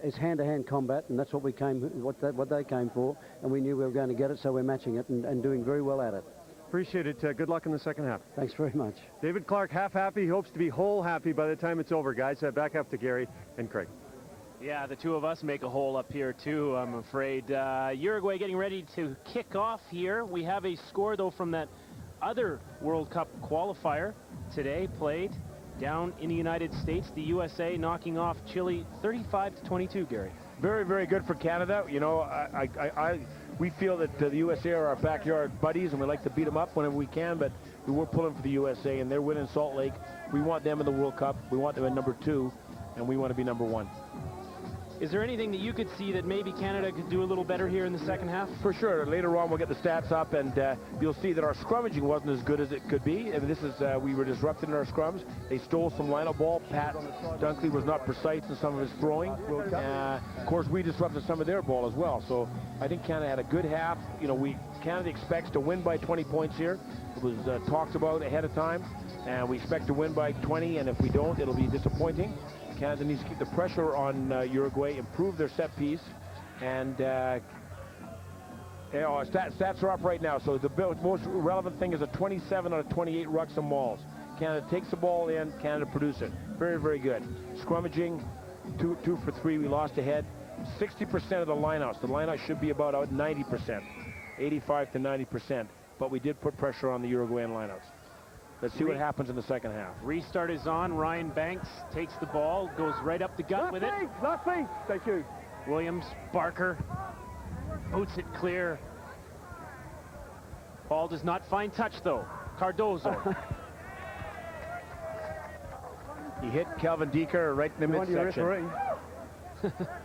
[SPEAKER 18] It's hand-to-hand combat, and that's what what they came for, and we knew we were going to get it, so we're matching it and doing very well at it.
[SPEAKER 17] Appreciate it. Good luck in the second half.
[SPEAKER 18] Thanks very much.
[SPEAKER 17] David Clark, half happy. He hopes to be whole happy by the time it's over, guys. Back up to Gary and Craig.
[SPEAKER 2] Yeah, the two of us make a hole up here, too, I'm afraid. Uruguay getting ready to kick off here. We have a score, though, from that other World Cup qualifier today played down in the United States. The USA knocking off Chile 35-22, Gary.
[SPEAKER 1] Very, very good for Canada. You know, we feel that the USA are our backyard buddies, and we like to beat them up whenever we can, but we were pulling for the USA, and they're winning Salt Lake. We want them in the World Cup. We want them at number 2, and we want to be number 1.
[SPEAKER 2] Is there anything that you could see that maybe Canada could do a little better here in the second half?
[SPEAKER 1] For sure. Later on, we'll get the stats up, and you'll see that our scrummaging wasn't as good as it could be. And this is, we were disrupted in our scrums. They stole some line-up ball. Pat Dunkley was not precise in some of his throwing. Of course, we disrupted some of their ball as well. So I think Canada had a good half. You know, Canada expects to win by 20 points here. It was talked about ahead of time, and we expect to win by 20, and if we don't, it'll be disappointing. Canada needs to keep the pressure on Uruguay, improve their set piece, and stats are up right now. So the most relevant thing is a 27 out of 28 rucks and mauls. Canada takes the ball in, Canada produce it. Very, very good. Scrummaging, 2 for 3. We lost ahead. 60% of the lineouts. The lineout should be about 90%, 85 to 90%. But we did put pressure on the Uruguayan lineouts. Let's see what happens in the second half.
[SPEAKER 2] Restart is on. Ryan Banks takes the ball, goes right up the gut with it.
[SPEAKER 3] Left feet. Thank you.
[SPEAKER 2] Williams, Barker, boots it clear. Ball does not find touch, though. Cardozo.
[SPEAKER 1] He hit Calvin Deeker right in the midsection.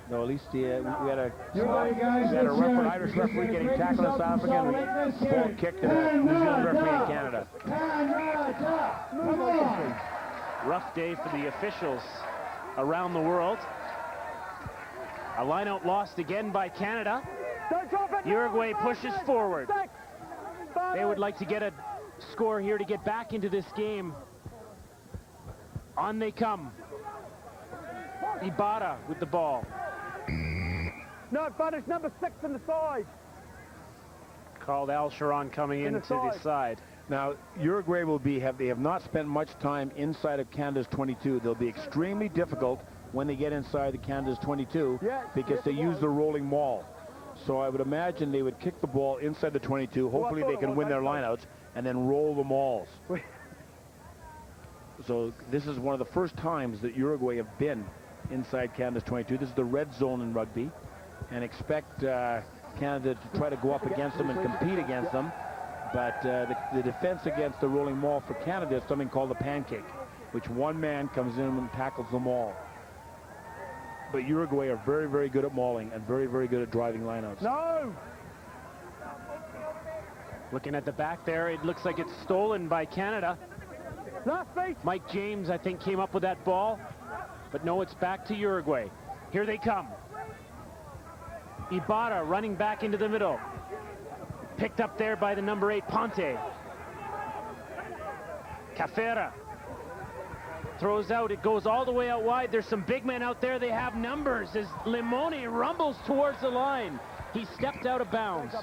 [SPEAKER 1] No, at least we had a Irish referee getting tackled in South Africa, and ball kicked to the New Zealand referee in Canada.
[SPEAKER 2] Rough day for the officials around the world. A lineout lost again by Canada. Uruguay pushes forward. They would like to get a score here to get back into this game. On they come. Ibarra with the ball.
[SPEAKER 3] No advantage, number 6 in the side.
[SPEAKER 2] Called Al Sharon coming into the side.
[SPEAKER 1] Now, Uruguay they have not spent much time inside of Canada's 22. They'll be extremely difficult when they get inside the Canada's 22 because they use the rolling maul. So I would imagine they would kick the ball inside the 22. Hopefully they can win their lineouts and then roll the mauls. So this is one of the first times that Uruguay have been inside Canada's 22. This is the red zone in rugby, and expect Canada to try to go up against them and compete against them. But the defense against the rolling maul for Canada is something called the pancake, which one man comes in and tackles the maul. But Uruguay are very, very good at mauling and very, very good at driving lineouts.
[SPEAKER 3] No!
[SPEAKER 2] Looking at the back there, it looks like it's stolen by Canada.
[SPEAKER 3] Left feet.
[SPEAKER 2] Mike James, I think, came up with that ball. But no, it's back to Uruguay. Here they come. Ibarra running back into the middle. Picked up there by the number 8, Ponte. Cafera throws out. It goes all the way out wide. There's some big men out there. They have numbers as Limone rumbles towards the line. He stepped out of bounds.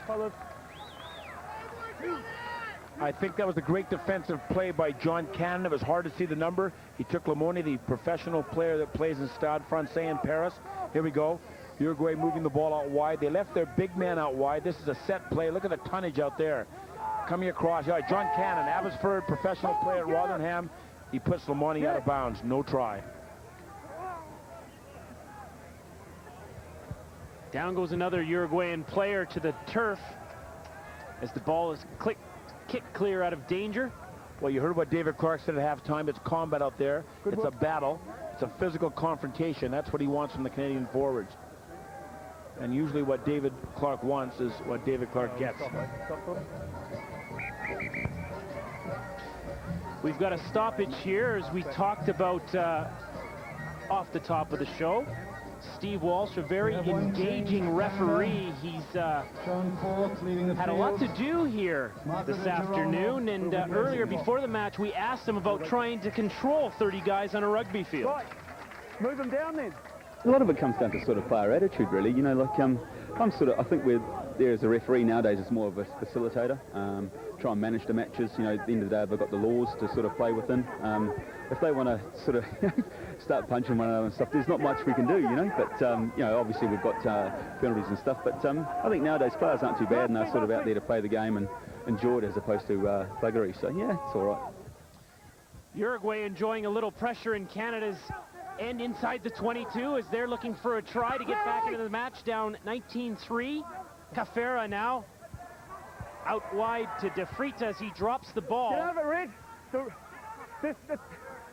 [SPEAKER 1] I think that was a great defensive play by John Cannon. It was hard to see the number. He took Limone, the professional player that plays in Stade Francais in Paris. Here we go. Uruguay moving the ball out wide. They left their big man out wide. This is a set play. Look at the tonnage out there. Coming across. Yeah, John Cannon, Abbotsford professional player at Rotherham. He puts Limone out of bounds. No try.
[SPEAKER 2] Down goes another Uruguayan player to the turf as the ball is kicked clear out of danger.
[SPEAKER 1] Well, you heard what David Clark said at halftime. It's combat out there. It's a battle. It's a physical confrontation. That's what he wants from the Canadian forwards. And usually what David Clark wants is what David Clark gets.
[SPEAKER 2] We've got a stoppage here, as we talked about off the top of the show. Steve Walsh, a very engaging referee. He's had a lot to do here this afternoon, and earlier before the match we asked him about trying to control 30 guys on a rugby field.
[SPEAKER 3] Move them down then.
[SPEAKER 19] A lot of it comes down to sort of player attitude, really. You know, like I think we're there as a referee nowadays is more of a facilitator. Try and manage the matches. You know, at the end of the day, they've got the laws to sort of play within. If they want to sort of start punching one another and stuff, there's not much we can do, you know. But you know, obviously we've got penalties and stuff. But I think nowadays players aren't too bad, and they're sort of out there to play the game and enjoy it as opposed to buggery. So yeah, it's all right.
[SPEAKER 2] Uruguay enjoying a little pressure in Canada's end inside the 22 as they're looking for a try to get back into the match, down 19-3. Cafera now out wide to De Freitas as he drops the ball.
[SPEAKER 3] Get out of it, Red.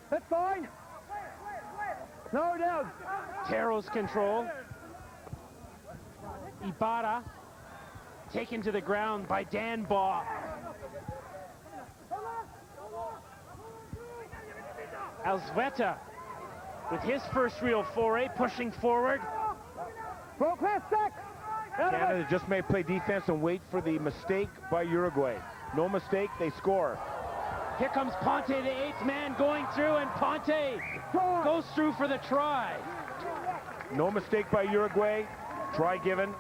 [SPEAKER 3] That's fine. No, down.
[SPEAKER 2] Tero's control. Ibarra taken to the ground by Dan Baugh. Alzveta with his first real foray, pushing forward.
[SPEAKER 1] Canada just may play defense and wait for the mistake by Uruguay. No mistake, they score.
[SPEAKER 2] Here comes Ponte, the 8th man going through, and Ponte goes through for the try.
[SPEAKER 1] No mistake by Uruguay. Try given.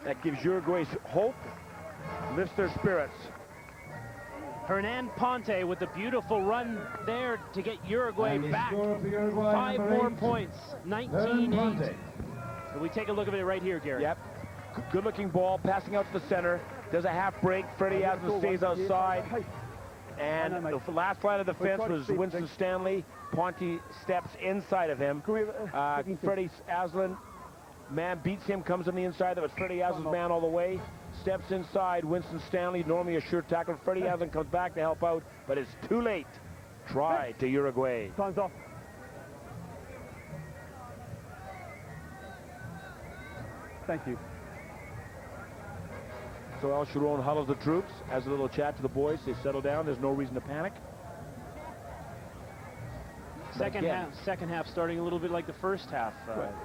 [SPEAKER 1] That gives Uruguay hope, lifts their spirits.
[SPEAKER 2] Hernan Ponte with a beautiful run there to get Uruguay back. 5 more points, 19-8. So we take a look at it right here, Gary.
[SPEAKER 1] Yep. Good-looking ball, passing out to the center. Does a half break. Freddie Aslan stays outside. And the last line of defense was Winston Stanley. Ponte steps inside of him. Freddie Aslan, man beats him, comes on the inside. That was Freddie Aslan's man all the way. Steps inside. Winston Stanley, normally a sure tackle. Freddie Aslan comes back to help out, but it's too late. Try to Uruguay.
[SPEAKER 3] Time's off. Thank you.
[SPEAKER 1] So El Sharon huddles the troops, has a little chat to the boys. They settle down. There's no reason to panic.
[SPEAKER 2] Second half starting a little bit like the first half.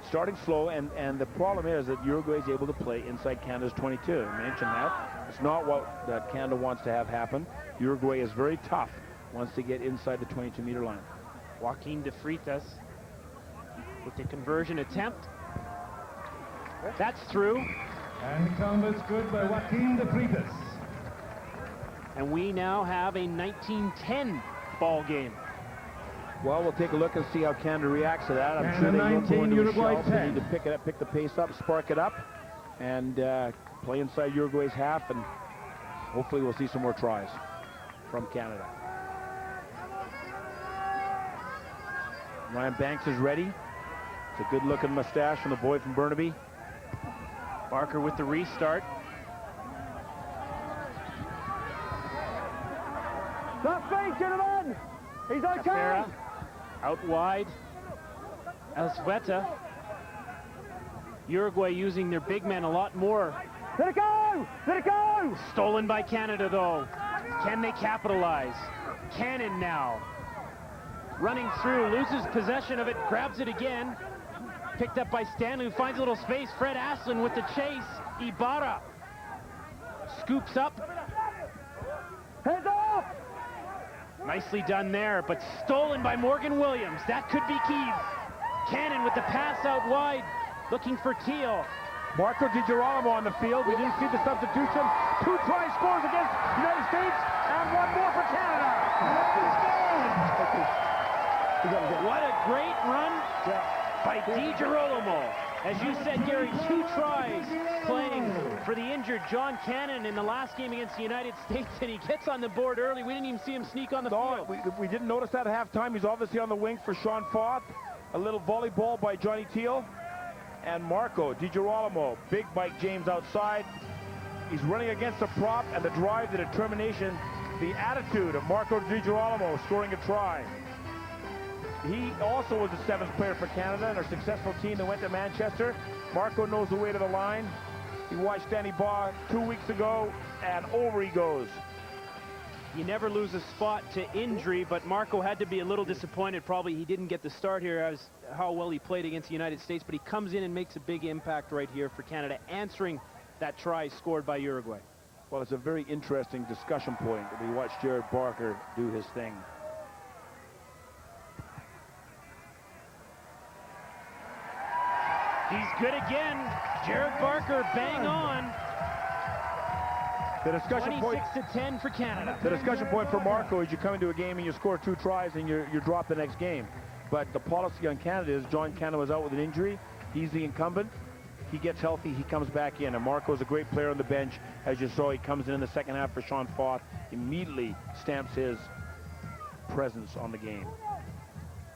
[SPEAKER 1] Starting slow, and the problem is that Uruguay is able to play inside Canada's 22. I mentioned that. It's not what Canada wants to have happen. Uruguay is very tough once they get inside the 22-meter line.
[SPEAKER 2] Joaquin De Freitas with the conversion attempt. That's through.
[SPEAKER 20] And canvas good by Joaquin De Freitas.
[SPEAKER 2] And we now have a 19-10 ball game.
[SPEAKER 1] Well, we'll take a look and see how Canada reacts to that. I'm
[SPEAKER 20] Canada
[SPEAKER 1] sure they will
[SPEAKER 20] 19,
[SPEAKER 1] go into
[SPEAKER 20] Uruguay
[SPEAKER 1] a shell.
[SPEAKER 20] 10.
[SPEAKER 1] They need to pick it up, pick the pace up, spark it up, and play inside Uruguay's half, and hopefully we'll see some more tries from Canada. Ryan Banks is ready. It's a good-looking mustache from the boy from Burnaby.
[SPEAKER 2] Barker with the restart.
[SPEAKER 3] Left feet, gentlemen. He's okay.
[SPEAKER 2] Cafera out wide. Alzveta. Uruguay using their big men a lot more.
[SPEAKER 3] Let it go! Let it go!
[SPEAKER 2] Stolen by Canada, though. Can they capitalize? Cannon now. Running through, loses possession of it, grabs it again. Picked up by Stanley, who finds a little space. Fred Aslan with the chase. Ibarra scoops up.
[SPEAKER 3] Heads off!
[SPEAKER 2] Nicely done there, but stolen by Morgan Williams. That could be key. Cannon with the pass out wide, looking for Teal.
[SPEAKER 1] Marco DiGirolamo on the field. We didn't see the substitution. 2 try scores against the United States, and 1 more for Canada.
[SPEAKER 2] What a great run by DiGirolamo. As you said, Gary, 2 tries playing for the injured John Cannon in the last game against the United States, and he gets on the board early. We didn't even see him sneak on the field.
[SPEAKER 1] We didn't notice that at halftime. He's obviously on the wing for Sean Foth. A little volleyball by Johnny Teal. And Marco DiGirolamo, big Mike James outside. He's running against the prop, and the drive, the determination, the attitude of Marco DiGirolamo scoring a try. He also was the 7th player for Canada in our successful team that went to Manchester. Marco knows the way to the line. He watched Danny Baugh 2 weeks ago, and over he goes.
[SPEAKER 2] You never lose a spot to injury, but Marco had to be a little disappointed. Probably he didn't get the start here as how well he played against the United States, but he comes in and makes a big impact right here for Canada, answering that try scored by Uruguay.
[SPEAKER 1] Well, it's a very interesting discussion point. We watched Jared Barker do his thing.
[SPEAKER 2] He's good again. Jared Barker, bang on.
[SPEAKER 1] The discussion
[SPEAKER 2] 26-10 for Canada.
[SPEAKER 1] The discussion point for Marco is you come into a game and you score 2 tries and you drop the next game. But the policy on Canada is John Canada was out with an injury. He's the incumbent. He gets healthy, he comes back in. And Marco's a great player on the bench. As you saw, he comes in the second half for Sean Foth, immediately stamps his presence on the game.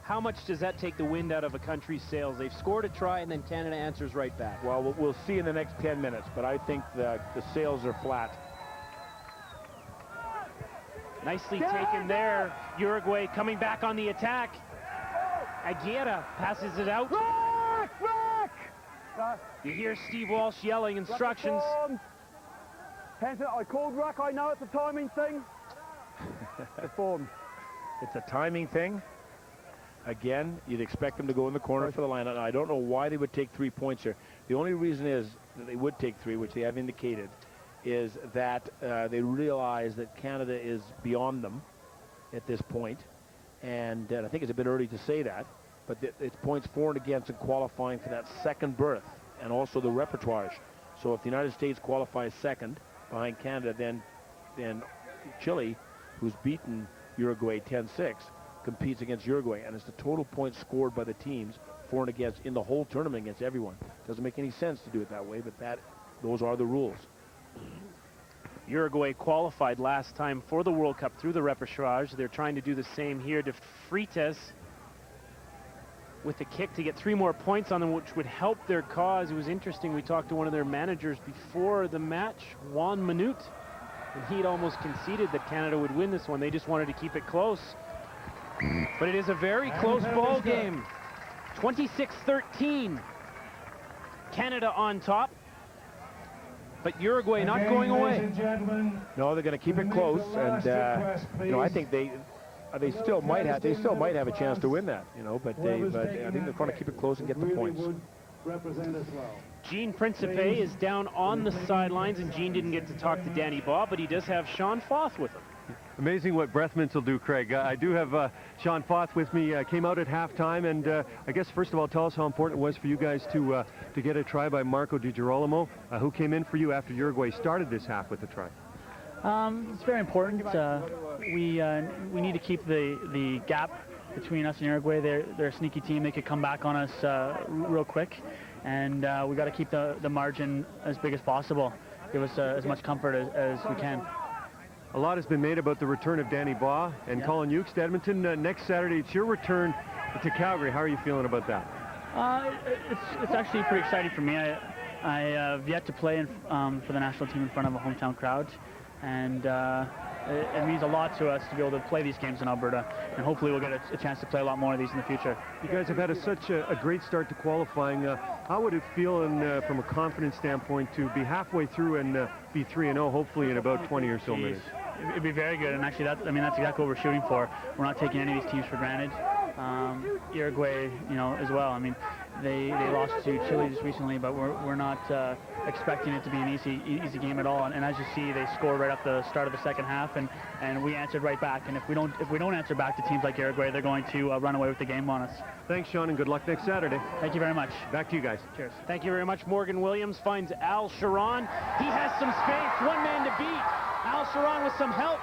[SPEAKER 2] How much does that take the wind out of a country's sails? They've scored a try and then Canada answers right back.
[SPEAKER 1] Well, we'll see in the next 10 minutes, but I think the sails are flat.
[SPEAKER 2] Nicely taken there. Uruguay coming back on the attack. Aguirre passes it out. You hear Steve Walsh yelling instructions.
[SPEAKER 3] Hanson, I called ruck. I know it's a timing thing. Performed.
[SPEAKER 1] It's a timing thing. Again, you'd expect them to go in the corner for the line. I don't know why they would take 3 points here. The only reason is that they would take 3, which they have indicated, is that they realize that Canada is beyond them at this point. And I think it's a bit early to say that, but it's points for and against in qualifying for that second berth and also the repertoire. So if the United States qualifies second behind Canada, then Chile, who's beaten Uruguay 10-6, competes against Uruguay, and it's the total points scored by the teams for and against in the whole tournament against everyone. Doesn't make any sense to do it that way, but those are the rules.
[SPEAKER 2] Uruguay qualified last time for the World Cup through the repechage. They're trying to do the same here. De Freitas with the kick to get 3 more points on them, which would help their cause. It was interesting. We talked to one of their managers before the match, Juan Minute, and he'd almost conceded that Canada would win this one. They just wanted to keep it close. But it is a very close ball game. 26-13. Canada on top. But Uruguay not going away.
[SPEAKER 1] No, they're going to keep it close, and I think they still might have a chance to win that, but I think they're going to keep it close and get the points.
[SPEAKER 2] Gene Principe is down on the sidelines, and Gene didn't get to talk to Danny Baugh, but he does have Sean Foth with him.
[SPEAKER 17] Amazing what breath mints will do, Craig. I do have Sean Foth with me. Came out at halftime, and I guess first of all, tell us how important it was for you guys to get a try by Marco DiGirolamo, who came in for you after Uruguay started this half with a try.
[SPEAKER 21] It's very important. We need to keep the gap between us and Uruguay. They're a sneaky team. They could come back on us real quick, and we got to keep the margin as big as possible. Give us as much comfort as we can.
[SPEAKER 17] A lot has been made about the return of Danny Baugh and Colin Hughes to Edmonton. Next Saturday, it's your return to Calgary. How are you feeling about that?
[SPEAKER 21] It's actually pretty exciting for me. I have yet to play for the national team in front of a hometown crowd, and it means a lot to us to be able to play these games in Alberta, and hopefully we'll get a chance to play a lot more of these in the future.
[SPEAKER 17] You guys have had such a great start to qualifying. How would it feel from a confidence standpoint to be halfway through and be 3-0, hopefully in about 20 or so minutes?
[SPEAKER 21] It'd be very good, and actually that's exactly what we're shooting for. We're not taking any of these teams for granted. Uruguay, as well. they lost to Chile just recently, but we're not expecting it to be an easy game at all. And as you see, they scored right at the start of the second half, and we answered right back. And if we don't answer back to teams like Uruguay, they're going to run away with the game on us.
[SPEAKER 17] Thanks, Sean, and good luck next Saturday.
[SPEAKER 21] Thank you very much.
[SPEAKER 17] Back to you guys.
[SPEAKER 21] Cheers.
[SPEAKER 2] Thank you very much. Morgan Williams finds Al Sharon. He has some space. One man to beat. Al Sharon with some help.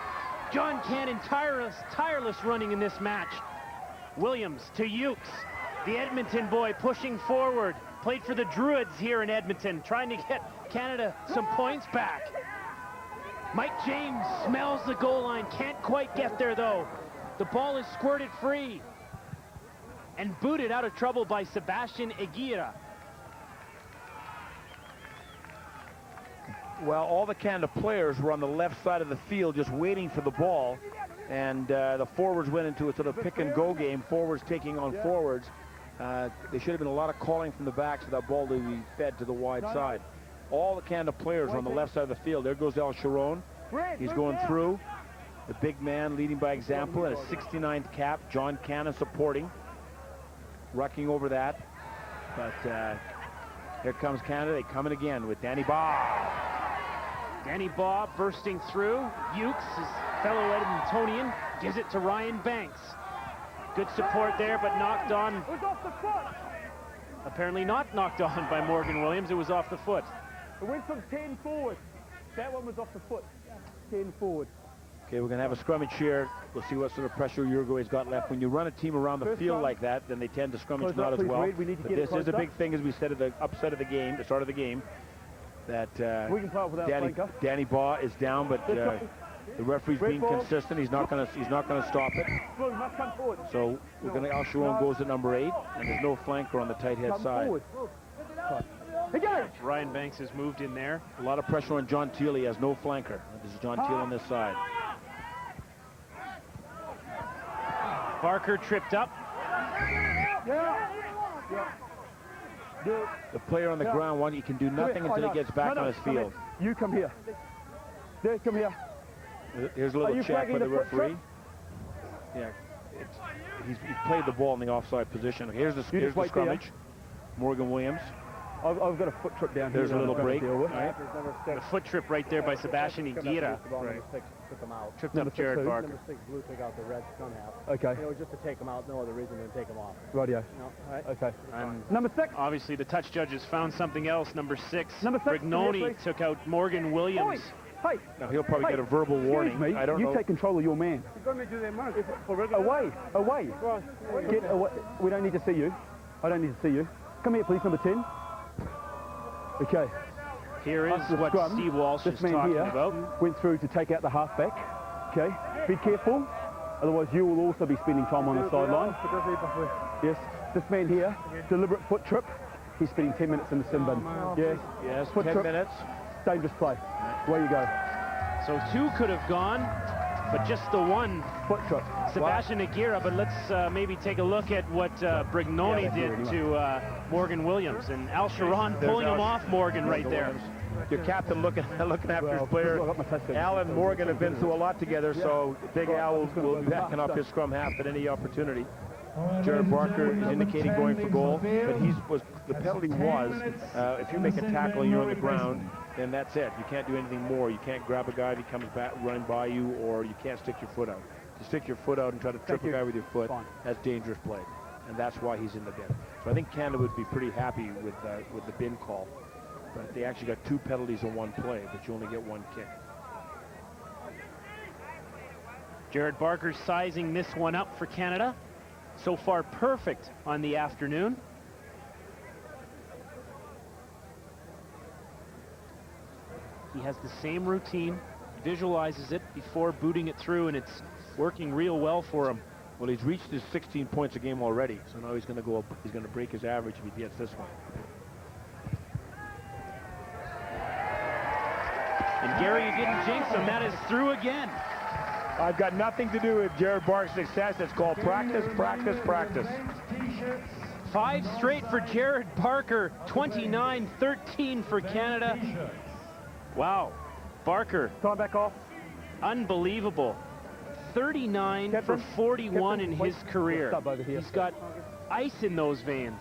[SPEAKER 2] John Cannon tireless running in this match. Williams to Ukes. The Edmonton boy pushing forward. Played for the Druids here in Edmonton, trying to get Canada some points back. Mike James smells the goal line. Can't quite get there, though. The ball is squirted free and booted out of trouble by Sebastian Aguirre.
[SPEAKER 1] Well, all the Canada players were on the left side of the field just waiting for the ball, and the forwards went into a sort of pick-and-go game, forwards taking on forwards. There should have been a lot of calling from the backs for that ball to be fed to the wide side. All the Canada players are on the left side of the field. There goes Al Sharon. He's going through. The big man leading by example in his 69th cap. John Cannon supporting. Rucking over that. But here comes Canada. They come in again with Danny Baugh.
[SPEAKER 2] Danny Baugh bursting through. Ukes, his fellow Edmontonian, gives it to Ryan Banks. Good support there, but knocked on.
[SPEAKER 4] It was off the foot.
[SPEAKER 2] Apparently not knocked on by Morgan Williams. It was off the foot.
[SPEAKER 3] It went from 10 forward. That one was off the foot. 10 forward.
[SPEAKER 1] Okay, we're going to have a scrummage here. We'll see what sort of pressure Uruguay's got left. When you run a team around the field like that, then they tend to scrummage not as well. But this is a big thing, as we said at the upset of the game, the start of the game, that Danny Baugh is down, but the referee's being consistent. He's not going to stop it. So we're going to. Al Sharon goes to number 8, and there's no flanker on the tight head side.
[SPEAKER 2] Ryan Banks has moved in there.
[SPEAKER 1] A lot of pressure on John Teal. He has no flanker. This is John Teal on this side.
[SPEAKER 2] Barker tripped up.
[SPEAKER 1] The player on the ground, he can do nothing until he gets back on his field.
[SPEAKER 3] You come here. There, come here.
[SPEAKER 1] Here's a little check by the referee. Yeah, he's played the ball in the offside position. Here's the scrummage. Morgan Williams.
[SPEAKER 3] I've got a foot trip down
[SPEAKER 1] here. There's a little break.
[SPEAKER 2] Right. The foot trip right there by Sebastian Aguirre. Tripped up Jared Barker.
[SPEAKER 5] Number 6 Blue took out the red scrum half.
[SPEAKER 3] Okay.
[SPEAKER 5] You know, just to take him out, no other reason than to take him off.
[SPEAKER 3] Radio.
[SPEAKER 5] No, right?
[SPEAKER 3] Okay.
[SPEAKER 2] And
[SPEAKER 3] number 6.
[SPEAKER 2] Obviously, the touch judges found something else. Number 6, Brignoni took out Morgan Williams.
[SPEAKER 3] Hey.
[SPEAKER 1] Now he'll probably get a verbal warning.
[SPEAKER 3] Me,
[SPEAKER 1] I don't know.
[SPEAKER 3] You take control of your man. Away. Away. Get away. We don't need to see you. I don't need to see you. Come here, please, number 10. Okay.
[SPEAKER 2] Here is what
[SPEAKER 3] scrum.
[SPEAKER 2] Steve Walsh
[SPEAKER 3] this
[SPEAKER 2] is
[SPEAKER 3] man
[SPEAKER 2] talking
[SPEAKER 3] here
[SPEAKER 2] about.
[SPEAKER 3] Went through to take out the halfback. Okay. Be careful. Otherwise, you will also be spending time on the sideline. Yes. This man here, deliberate foot trip. He's spending 10 minutes in the sin bin. Yes.
[SPEAKER 1] Yes.
[SPEAKER 3] Foot
[SPEAKER 1] 10
[SPEAKER 3] trip.
[SPEAKER 1] minutes.
[SPEAKER 3] Dangerous play. Away you go.
[SPEAKER 2] So 2 could have gone, but just the one.
[SPEAKER 3] Foot trip.
[SPEAKER 2] Sebastian Aguirre, but let's maybe take a look at what Brignoni did to Morgan Williams. And Al Sharon pulling him off Morgan right there.
[SPEAKER 1] Your captain looking after his player. Al and Morgan have been through a lot together, so Big Al will be backing up his scrum half at any opportunity. Jared Barker is indicating going for goal, but the penalty was if you make a tackle and you're on the ground, then that's it. You can't do anything more. You can't grab a guy if he comes back running by you, or you can't stick your foot out. To stick your foot out and try to trip a guy with your foot, that's dangerous play, and that's why he's in the bin. So I think Canada would be pretty happy with the bin call, but they actually got 2 penalties in 1 play, but you only get 1 kick.
[SPEAKER 2] Jared Barker sizing this one up for Canada. So far perfect on the afternoon. He has the same routine, visualizes it before booting it through, and it's working real well for him.
[SPEAKER 1] Well, he's reached his 16 points a game already, so now he's going to break his average if he gets this one.
[SPEAKER 2] And Gary, you didn't jinx him. That is through again.
[SPEAKER 1] I've got nothing to do with Jared Barker's success. It's called practice, practice, practice.
[SPEAKER 2] 5 straight for Jared Barker, 29-13 for Canada. Wow, Barker.
[SPEAKER 3] Time back off.
[SPEAKER 2] Unbelievable. 39 for 41 in his career. He's got ice in those veins.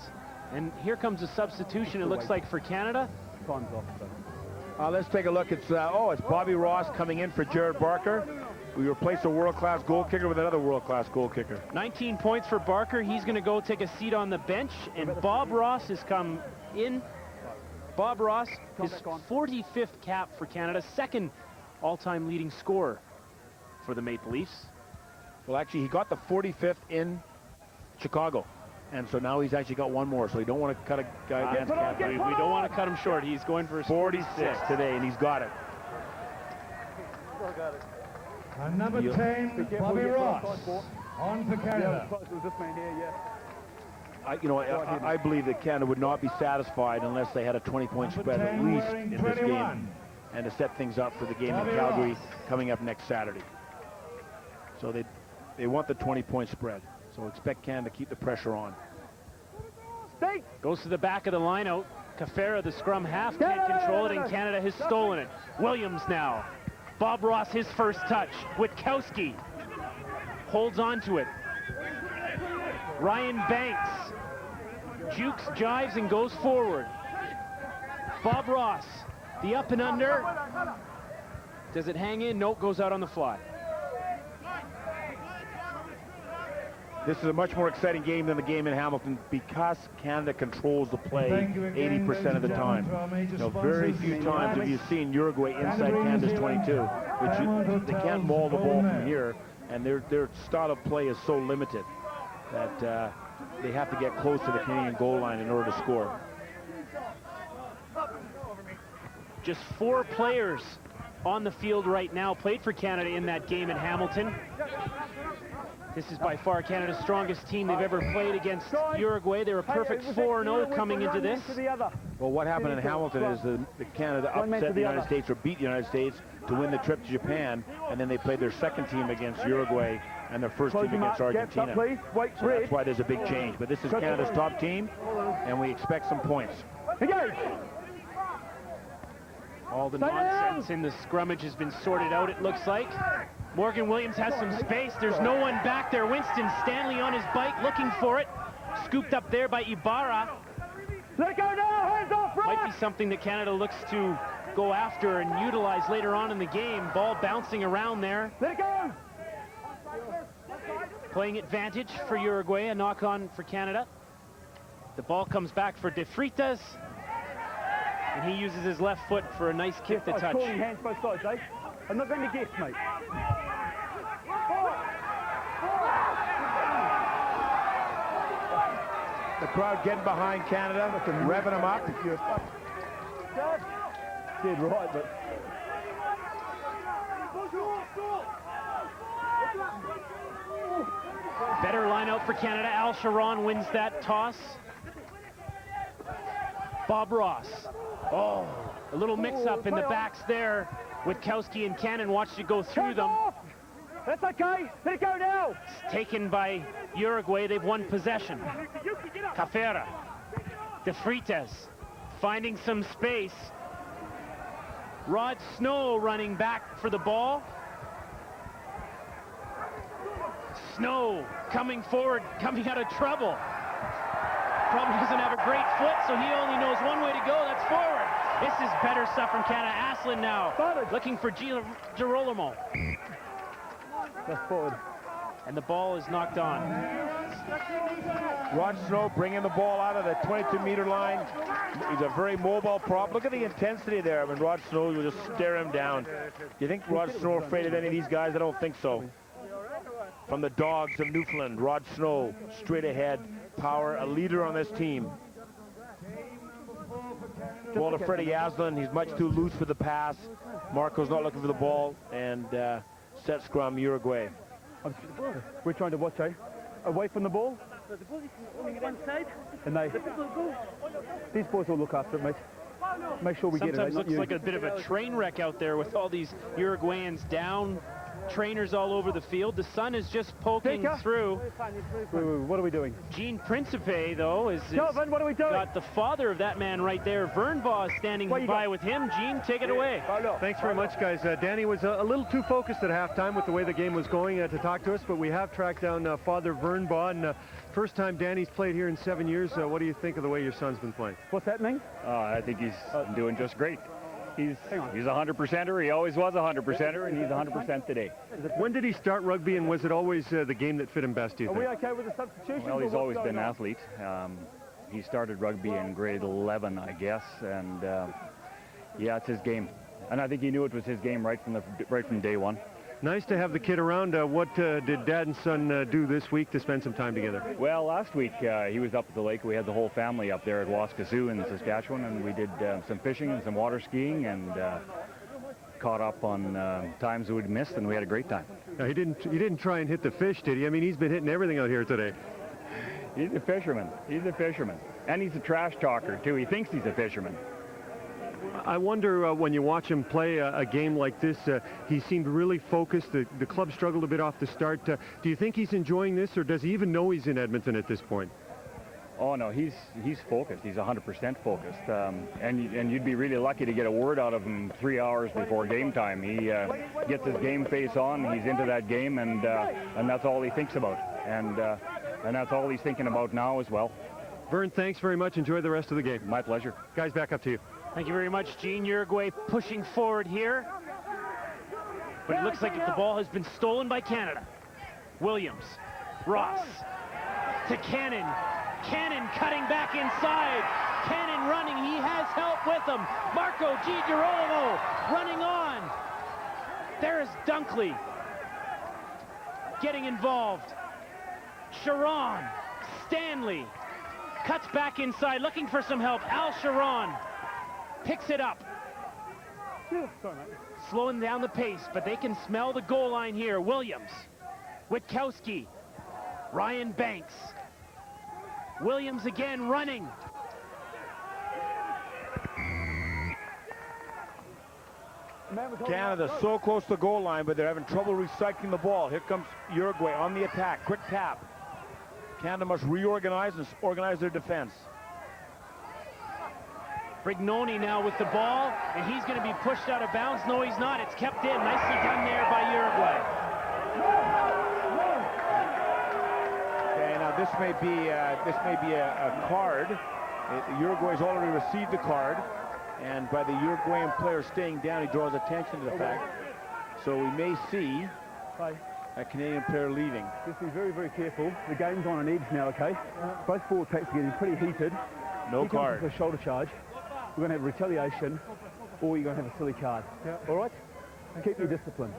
[SPEAKER 2] And here comes a substitution, it looks like, for Canada.
[SPEAKER 3] Time's off.
[SPEAKER 1] Let's take a look. It's Bobby Ross coming in for Jared Barker. We replace a world-class goal kicker with another world-class goal kicker.
[SPEAKER 2] 19 points for Barker. He's going to go take a seat on the bench, and Bob Ross has come in. Bob Ross, his 45th cap for Canada, second all-time leading scorer for the Maple Leafs.
[SPEAKER 1] Well, actually, he got the 45th in Chicago, and so now he's actually got one more, so you don't want to cut a guy against Canada.
[SPEAKER 2] We don't want to cut him short. He's going for his
[SPEAKER 1] 46 today, and he's got it.
[SPEAKER 20] And number 10, Bobby Ross, on for Canada.
[SPEAKER 3] This man here, yeah.
[SPEAKER 1] I believe that Canada would not be satisfied unless they had a 20-point spread at least in this game, and to set things up for the game in Calgary coming up next Saturday. So they want the 20-point spread. So expect Canada to keep the pressure on.
[SPEAKER 2] Goes to the back of the line out. Cafera, the scrum half, can't control it, and Canada has stolen it. Williams now. Bob Ross, his first touch. Witkowski holds on to it. Ryan Banks jukes, jives, and goes forward. Bob Ross, the up and under. Does it hang in? Nope, goes out on the fly.
[SPEAKER 1] This is a much more exciting game than the game in Hamilton because Canada controls the play 80% of the time. Very few times have you seen Uruguay inside Canada's 22, which they can't maul the ball from here, and their style of play is so limited that they have to get close to the Canadian goal line in order to score.
[SPEAKER 2] Just 4 players on the field right now played for Canada in that game in Hamilton. This is by far Canada's strongest team they've ever played against Uruguay. They're a perfect 4-0 coming into this.
[SPEAKER 1] Well, what happened in Hamilton is that Canada upset the United States or beat the United States to win the trip to Japan, and then they played their second team against Uruguay and their first team against Argentina. So that's why there's a big change. But this is Canada's top team, and we expect some points.
[SPEAKER 2] All the nonsense in the scrummage has been sorted out, it looks like. Morgan Williams has some space. There's no one back there. Winston Stanley on his bike looking for it. Scooped up there by Ibarra.
[SPEAKER 3] Let go now, hands off, right.
[SPEAKER 2] Might be something that Canada looks to go after and utilize later on in the game. Ball bouncing around there.
[SPEAKER 3] Let it go.
[SPEAKER 2] Playing advantage for Uruguay, a knock-on for Canada. The ball comes back for De Freitas. And he uses his left foot for a nice kick to touch.
[SPEAKER 3] I'm calling hands both sides, eh? I'm not going to guess, mate.
[SPEAKER 1] The crowd getting behind Canada, revving them up.
[SPEAKER 3] Dead right, but...
[SPEAKER 2] Better line out for Canada. Al Sharon wins that toss. Bob Ross. Oh, a little mix-up in the backs there. Witkowski and Cannon watched it go through them.
[SPEAKER 3] That's okay. Let it go now.
[SPEAKER 2] It's taken by Uruguay. They've won possession. Cafera. De Freitas finding some space. Rod Snow running back for the ball. Snow coming forward, coming out of trouble. Probably doesn't have a great foot, so he only knows one way to go. That's forward. This is better stuff from Canada. Aslan now looking for Girolamo.
[SPEAKER 3] That's forward.
[SPEAKER 2] And the ball is knocked on.
[SPEAKER 1] Rod Snow bringing the ball out of the 22-meter line. He's a very mobile prop. Look at the intensity there. I mean, Rod Snow will just stare him down. Do you think Rod Snow afraid of any of these guys? I don't think so. From the Dogs of Newfoundland, Rod Snow, straight ahead, power, a leader on this team. Ball to Freddie Aslan. He's much too loose for the pass. Marco's not looking for the ball, and set scrum Uruguay.
[SPEAKER 3] We're trying to watch, eh? Away from the ball. And these boys will look after it, mate. Make sure we get it.
[SPEAKER 2] Sometimes looks like a bit of a train wreck out there with all these Uruguayans down, trainers all over the field. The sun is just poking through.
[SPEAKER 3] What are we doing?
[SPEAKER 2] Gene Principe, though, is
[SPEAKER 3] Kelvin, what are we doing?
[SPEAKER 2] got the father of that man right there. Vernbaugh is standing by with him. Gene, take it away.
[SPEAKER 17] Thanks very much, guys. Danny was a little too focused at halftime with the way the game was going to talk to us, but we have tracked down Father Vernbaugh, and first time Danny's played here in 7 years. What do you think of the way your son's been playing?
[SPEAKER 3] What's that mean?
[SPEAKER 6] I think he's doing just great. He's a 100%er. He always was a 100%er, and he's 100% today.
[SPEAKER 17] When did he start rugby, and was it always the game that fit him best, do you think?
[SPEAKER 3] Are we okay with the substitution?
[SPEAKER 6] Well, he's always been an athlete. He started rugby in grade 11, I guess, and yeah, it's his game. And I think he knew it was his game right from day one.
[SPEAKER 17] Nice to have the kid around. What did Dad and son do this week to spend some time together?
[SPEAKER 6] Well, last week he was up at the lake. We had the whole family up there at Waskesiu in Saskatchewan, and we did some fishing and some water skiing, and caught up on times that we'd missed, and we had a great time.
[SPEAKER 17] He didn't try and hit the fish, did he? I mean, he's been hitting everything out here today.
[SPEAKER 6] He's a fisherman. He's a fisherman. And he's a trash talker, too. He thinks he's a fisherman.
[SPEAKER 17] I wonder when you watch him play a game like this, he seemed really focused. The club struggled a bit off the start. Do you think he's enjoying this, or does he even know he's in Edmonton at this point?
[SPEAKER 6] Oh, no, he's focused. He's 100% focused. And you'd be really lucky to get a word out of him 3 hours before game time. He gets his game face on, he's into that game, and that's all he thinks about. And that's all he's thinking about now as well.
[SPEAKER 17] Vern, thanks very much. Enjoy the rest of the game.
[SPEAKER 6] My pleasure.
[SPEAKER 17] Guys, back up to you.
[SPEAKER 2] Thank you very much, Gene. Uruguay pushing forward here. But it looks like the ball has been stolen by Canada. Williams, Ross, to Cannon. Cannon cutting back inside. Cannon running. He has help with him. Marco Girolamo running on. There's Dunkley getting involved. Sharon, Stanley cuts back inside, looking for some help. Al Sharon picks it up. Slowing down the pace, but they can smell the goal line here. Williams, Witkowski, Ryan Banks. Williams again running.
[SPEAKER 1] Canada so close to the goal line, but they're having trouble recycling the ball. Here comes Uruguay on the attack. Quick tap. Canada must reorganize and organize their defense.
[SPEAKER 2] Brignoni now with the ball, and he's going to be pushed out of bounds. No, he's not. It's kept in. Nicely done there by Uruguay.
[SPEAKER 1] Okay, now this may be a card. Uruguay's already received the card, and by the Uruguayan player staying down, he draws attention to the fact. So we may see a Canadian player leaving.
[SPEAKER 3] Just be very, very careful. The game's on an edge now, okay? Both forward packs are getting pretty heated.
[SPEAKER 1] No card.
[SPEAKER 3] A shoulder charge. We're going to have retaliation, or you're going to have a silly card. Yeah. All right? Keep your discipline.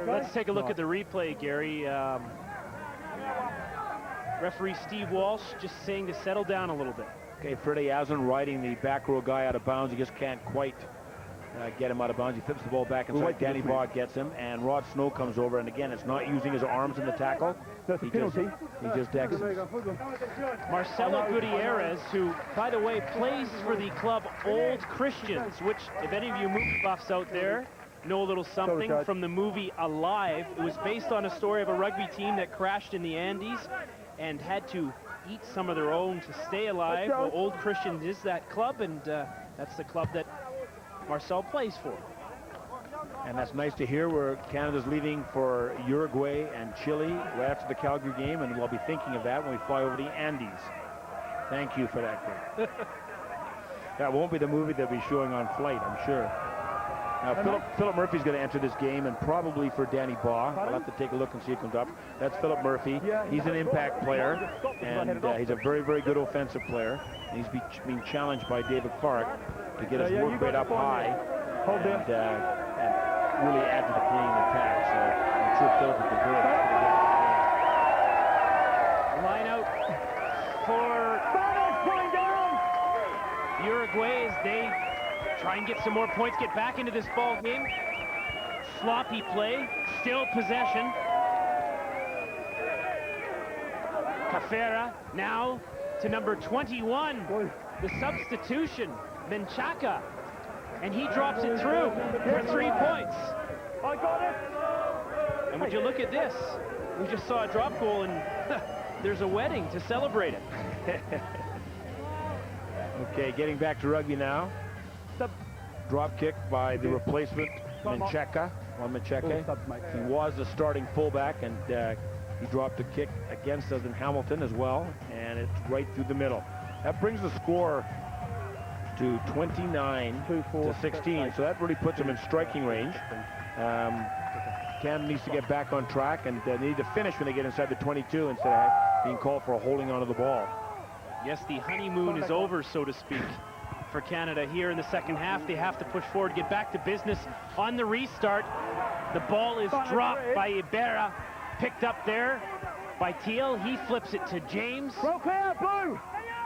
[SPEAKER 2] Let's take a look at the replay, Gary. Referee Steve Walsh just saying to settle down a little bit.
[SPEAKER 1] Okay, Freddie Asen riding the back row guy out of bounds. He just can't quite get him out of bounds. He flips the ball back inside. Danny Baugh gets him, and Rod Snow comes over, and again, it's not using his arms in the tackle.
[SPEAKER 3] That's a penalty.
[SPEAKER 1] He just exits.
[SPEAKER 2] Marcelo Gutierrez, who, by the way, plays for the club Old Christians, which, if any of you movie buffs out there know a little something from the movie Alive, it was based on a story of a rugby team that crashed in the Andes and had to eat some of their own to stay alive. Well, Old Christians is that club, and that's the club that Marcel plays for.
[SPEAKER 1] And that's nice to hear, where Canada's leaving for Uruguay and Chile right after the Calgary game, and we'll be thinking of that when we fly over the Andes. Thank you for that, Greg. That won't be the movie they'll be showing on flight, I'm sure. Now, Philip Murphy's going to enter this game, and probably for Danny Baugh. We'll have to take a look and see who comes up. That's Philip Murphy. He's an impact player, and he's a very, very good offensive player. And he's being challenged by David Clark to get his work rate up high and really add to the Canadian attack. So I'm sure Philip will do it.
[SPEAKER 2] Line out for Uruguay as they try and get some more points, get back into this ball game. Sloppy play, still possession. Cafera now to number 21, the substitution, Menchaca, and he drops it through for 3 points.
[SPEAKER 3] I got it.
[SPEAKER 2] And would you look at this? We just saw a drop goal, and there's a wedding to celebrate it.
[SPEAKER 1] Okay, getting back to rugby now. Drop kick by the replacement, Mencheka. He was the starting fullback, and he dropped a kick against us in Hamilton as well, and it's right through the middle. That brings the score to 29-16, so that really puts them in striking range. Canada needs to get back on track, and they need to finish when they get inside the 22 instead of being called for holding onto the ball.
[SPEAKER 2] Yes, the honeymoon is over, so to speak, for Canada here in the second half. They have to push forward, get back to business on the restart. The ball is dropped by Ibarra, picked up there by Teal. He flips it to James.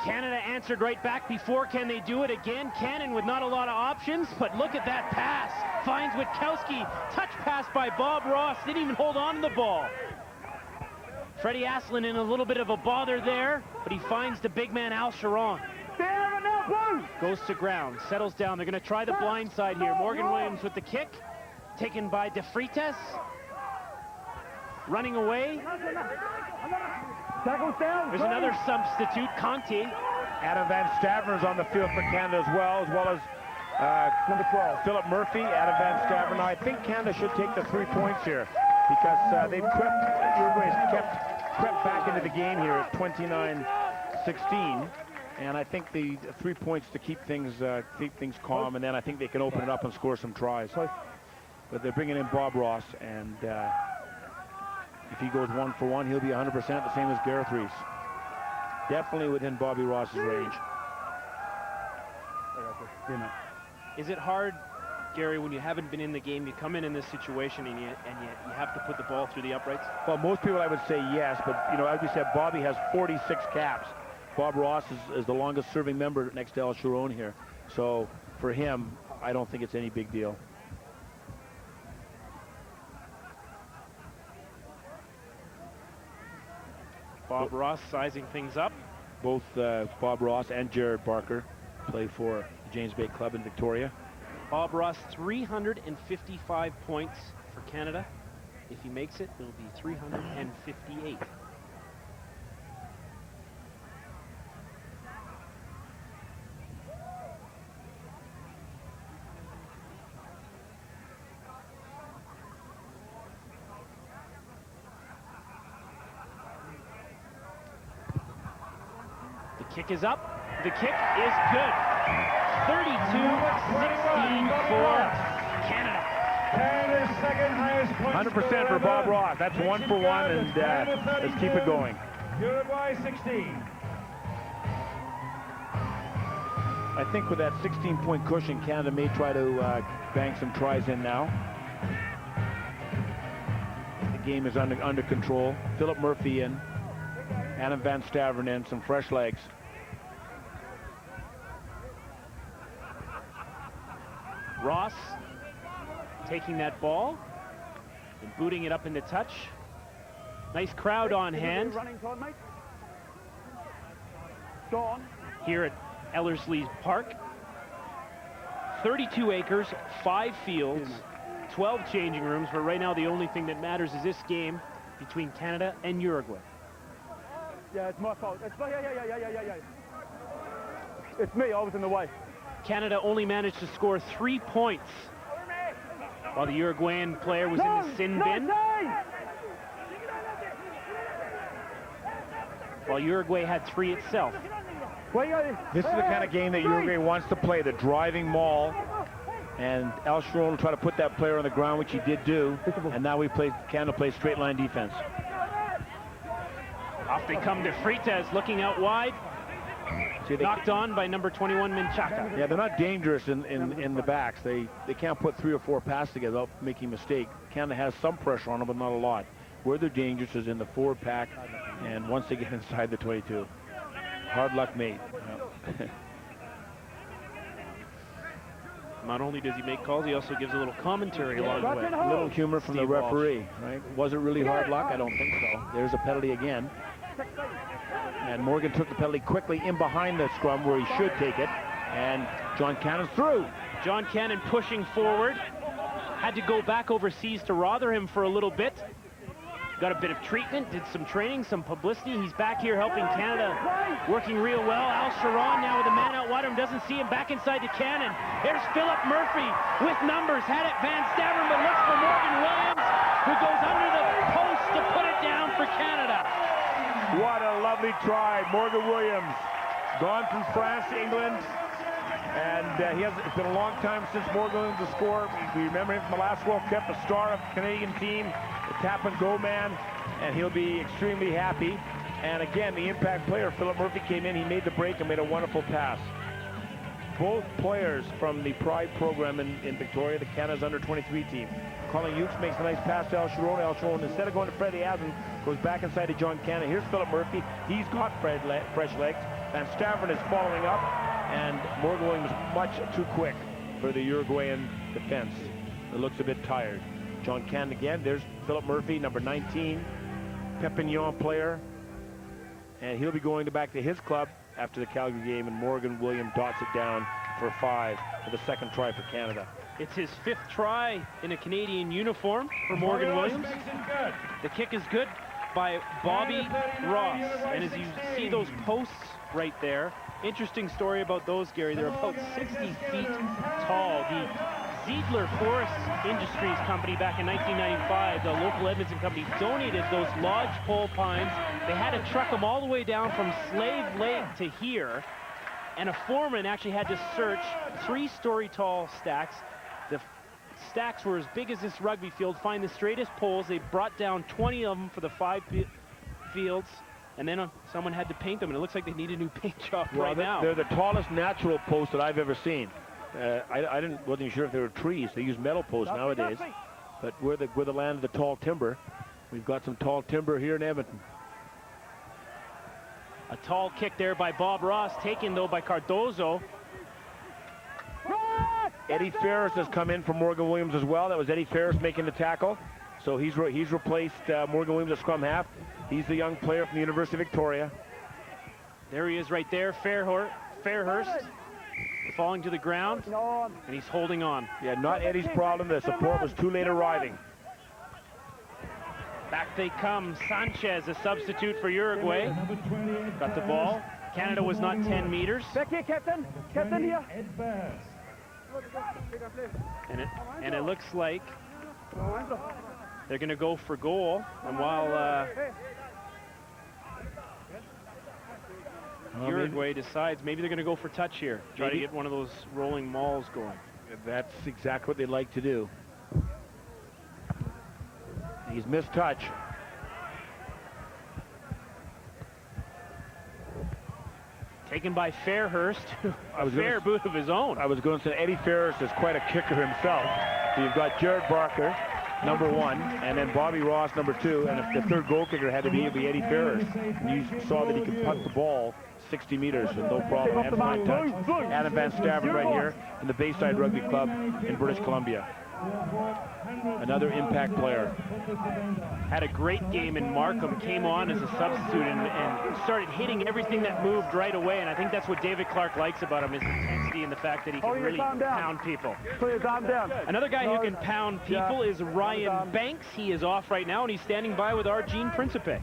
[SPEAKER 2] Canada answered right back before. Can they do it again? Cannon with not a lot of options, but look at that pass. Finds Witkowski. Touch pass by Bob Ross. Didn't even hold on to the ball. Freddie Aslan in a little bit of a bother there, but he finds the big man Al Sharon. Goes to ground, settles down. They're going to try the blind side here. Morgan Williams with the kick, taken by De Freitas. Running away. There's another substitute, Conti.
[SPEAKER 1] Adam Van Staveren's on the field for Canada as well as number 12, Philip Murphy. Adam Van Staveren. I think Canada should take the 3 points here because they've Uruguay's crept back into the game here at 29-16. And I think the 3 points to keep things calm, and then I think they can open it up and score some tries. But they're bringing in Bob Ross, and if he goes 1 for 1, he'll be 100%, the same as Gareth Rees. Definitely within Bobby Ross's range.
[SPEAKER 2] Is it hard, Gary, when you haven't been in the game, you come in this situation and you have to put the ball through the uprights?
[SPEAKER 1] Well, most people I would say yes, but as we said, Bobby has 46 caps. Bob Ross is the longest serving member next to El Sharon here. So for him, I don't think it's any big deal.
[SPEAKER 2] Bob Ross sizing things up.
[SPEAKER 1] Both Bob Ross and Jared Barker play for the James Bay Club in Victoria.
[SPEAKER 2] Bob Ross, 355 points for Canada. If he makes it, it'll be 358. Kick is up. The kick is good. 32-16 for Canada.
[SPEAKER 1] 100% for Bob Ross. That's 1 for 1, and let's keep it going.
[SPEAKER 20] Uruguay 16.
[SPEAKER 1] I think with that 16-point cushion, Canada may try to bang some tries in now. The game is under control. Philip Murphy in. Adam Van Staveren in. Some fresh legs.
[SPEAKER 2] Ross taking that ball and booting it up into touch. Nice crowd on hand here at Ellerslie Park. 32 acres, 5 fields, 12 changing rooms, but right now the only thing that matters is this game between Canada and Uruguay.
[SPEAKER 3] Yeah, it's my fault. It's me, I was in the way.
[SPEAKER 2] Canada only managed to score 3 points while the Uruguayan player was in the sin bin. While Uruguay had 3 itself.
[SPEAKER 1] This is the kind of game that Uruguay wants to play, the driving maul. And El Sharon will try to put that player on the ground, which he did do. And now Canada plays straight line defense.
[SPEAKER 2] Off they come to Freitas, looking out wide. Knocked on by number 21, Mencheka.
[SPEAKER 1] Yeah, they're not dangerous in the backs. They can't put 3 or 4 passes together without making a mistake. Canada has some pressure on them, but not a lot. Where they're dangerous is in the forward pack, and once they get inside the 22. Hard luck, mate. Yep.
[SPEAKER 2] Not only does he make calls, he also gives a little commentary along the way.
[SPEAKER 1] A little humor from the referee, right? Was it really hard luck? I don't think so. There's a penalty again. And Morgan took the penalty quickly in behind the scrum where he should take it. And John Cannon's through.
[SPEAKER 2] John Cannon pushing forward. Had to go back overseas to Rotherham for a little bit. got a bit of treatment, did some training, some publicity. He's back here helping Canada, working real well. Al Sharon now with a man out wide him, doesn't see him, back inside to Cannon. Here's Philip Murphy with numbers, had it Van Staveren, but looks for Morgan Williams, who goes under the post to put it down for Canada.
[SPEAKER 1] What a lovely try. Morgan Williams, gone from France to England. And it's been a long time since Morgan Williams has scored. We remember him from the last World Cup, a star of the Canadian team, the tap-and-go man, and he'll be extremely happy. And again, the impact player, Philip Murphy, came in. He made the break and made a wonderful pass. Both players from the Pride program in Victoria, the Canada's under-23 team. Colin Hughes makes a nice pass to El Sharon. El Sharon, instead of going to Freddie Asman, goes back inside to John Cannon. Here's Philip Murphy. He's got fresh legs. Van Staveren is following up. And Morgan Williams much too quick for the Uruguayan defense. It looks a bit tired. John Cannon again. There's Philip Murphy, number 19, Pepignon player. And he'll be going back to his club after the Calgary game, and Morgan Williams dots it down for 5 for the second try for Canada.
[SPEAKER 2] It's his 5th try in a Canadian uniform for Morgan Williams. The kick is good by Bobby Ross. And as you see those posts right there, interesting story about those, Gary. They're about 60 feet tall. The Ziegler Forest Industries Company back in 1995, the local Edmonton company, donated those lodgepole pines. They had to truck them all the way down from Slave Lake to here, and a foreman actually had to search 3-story tall stacks. The stacks were as big as this rugby field, find the straightest poles. They brought down 20 of them for the 5 fields. And then someone had to paint them, and it looks like they need a new paint job right now.
[SPEAKER 1] They're the tallest natural posts that I've ever seen. I wasn't sure if they were trees. They use metal posts nowadays. But we're the land of the tall timber. We've got some tall timber here in Edmonton.
[SPEAKER 2] A tall kick there by Bob Ross, taken though by Cardozo.
[SPEAKER 1] Eddie Ferris has come in for Morgan Williams as well. That was Eddie Ferris making the tackle. So he's replaced Morgan Williams at scrum half. He's the young player from the University of Victoria.
[SPEAKER 2] There he is right there, Fairhurst, falling to the ground, and he's holding on.
[SPEAKER 1] Yeah, not Eddie's problem. The support was too late arriving.
[SPEAKER 2] Back they come. Sanchez, a substitute for Uruguay. Got the ball. Canada was not 10 meters.
[SPEAKER 3] Back here, Captain. Captain here.
[SPEAKER 2] And it looks like they're going to go for goal. And while Uruguay decides maybe they're going to go for touch here, try to get one of those rolling mauls going.
[SPEAKER 1] That's exactly what they like to do. He's missed touch.
[SPEAKER 2] Taken by Fairhurst, a fair boot of his own.
[SPEAKER 1] I was going to say Eddie Ferris is quite a kicker himself. So you've got Jared Barker, number 1, and then Bobby Ross, number 2, and if the third goal kicker had to be, it'd be Eddie Ferris. And you saw that he could punt the ball 60 meters with no problem. And fine touch. Adam Van Staveren right here in the Bayside Rugby Club in British Columbia. Another impact player.
[SPEAKER 2] Had a great game in Markham, came on as a substitute and started hitting everything that moved right away, and I think that's what David Clark likes about him, his intensity and the fact that he can really pound people. Another guy who can pound people is Ryan Banks. He is off right now, and he's standing by with our Gene Principe.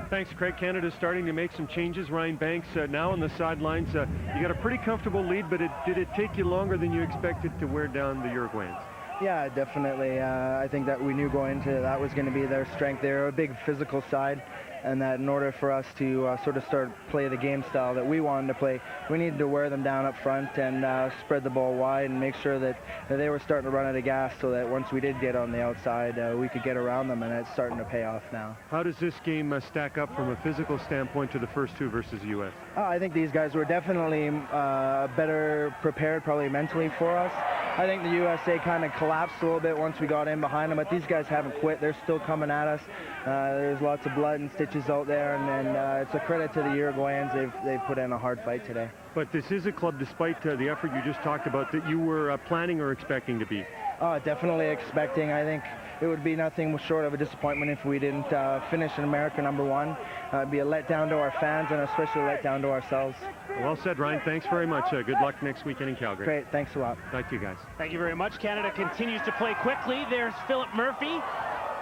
[SPEAKER 17] Thanks, Craig. Canada's starting to make some changes. Ryan Banks now on the sidelines. You got a pretty comfortable lead, but did it take you longer than you expected to wear down the Uruguayans?
[SPEAKER 7] Yeah, definitely. I think that we knew going into that was going to be their strength. They're a big physical side, and that in order for us to sort of play the game style that we wanted to play, we needed to wear them down up front and spread the ball wide and make sure that they were starting to run out of gas, so that once we did get on the outside, we could get around them, and it's starting to pay off now.
[SPEAKER 17] How does this game stack up from a physical standpoint to the first two versus the U.S.?
[SPEAKER 7] I think these guys were definitely better prepared, probably mentally for us. I think the USA kind of collapsed a little bit once we got in behind them, but these guys haven't quit. They're still coming at us. There's lots of blood and stitches out there, and it's a credit to the Uruguayans. They've put in a hard fight today.
[SPEAKER 17] But this is a club, despite the effort you just talked about, that you were planning or expecting to beat.
[SPEAKER 7] Definitely expecting. I think it would be nothing short of a disappointment if we didn't finish in America #1. It'd be a letdown to our fans and especially a letdown to ourselves.
[SPEAKER 17] Well said, Ryan. Thanks very much. Good luck next weekend in Calgary.
[SPEAKER 7] Great. Thanks a lot.
[SPEAKER 17] Thank you, guys.
[SPEAKER 2] Thank you very much. Canada continues to play quickly. There's Philip Murphy.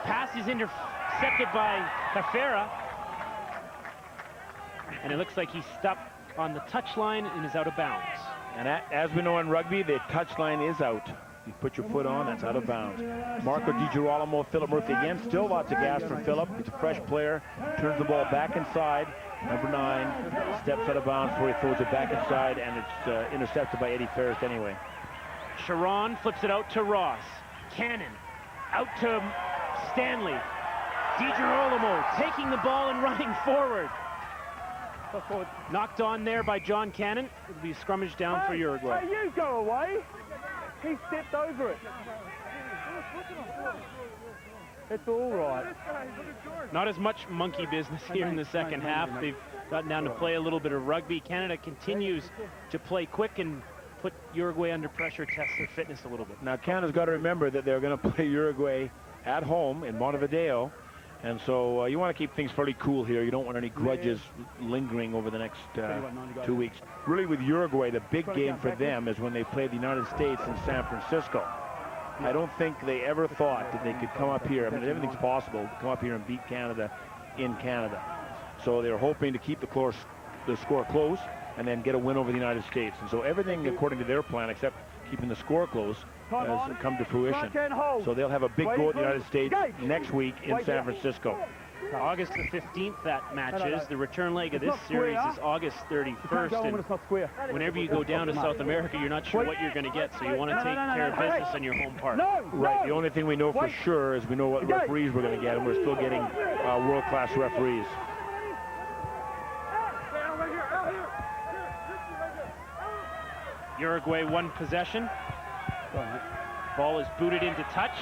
[SPEAKER 2] Pass is intercepted by Cafera. And it looks like he stopped on the touchline and is out of bounds.
[SPEAKER 1] And as we know in rugby, the touchline is out. You put your foot on, that's out of bounds. Marco Di Girolamo, Philip Murphy again. Still lots of gas for Philip. He's a fresh player. Turns the ball back inside. Number 9 steps out of bounds before he throws it back inside, and it's intercepted by Eddie Ferris anyway.
[SPEAKER 2] Sharon flips it out to Ross. Cannon out to Stanley. Di Girolamo taking the ball and running forward. Knocked on there by John Cannon. It'll be scrummaged down for Uruguay.
[SPEAKER 3] Hey, you go away. He stepped over it. It's all right.
[SPEAKER 2] Not as much monkey business here in the second half. They've gotten down to play a little bit of rugby. Canada continues to play quick and put Uruguay under pressure, test their fitness a little bit.
[SPEAKER 1] Now, Canada's got to remember that they're going to play Uruguay at home in Montevideo. And so you want to keep things fairly cool here. You don't want any grudges lingering over the next 2 weeks. Really, with Uruguay, the big game for them is when they play the United States in San Francisco. I don't think they ever thought that they could come up here. I mean, everything's possible to come up here and beat Canada in Canada. So they're hoping to keep the score close and then get a win over the United States. And so everything according to their plan, except keeping the score close, has come to fruition. So they'll have a big go at the United States next week in San Francisco.
[SPEAKER 2] August the 15th, that match is. The return leg of this series is August 31st. And whenever you go down to South America, you're not sure what you're going to get, so you want to take care of business on your home park.
[SPEAKER 1] Right. The only thing we know for sure is we know what referees we're going to get, and we're still getting world-class referees.
[SPEAKER 2] Uruguay one possession. Ball is booted into touch.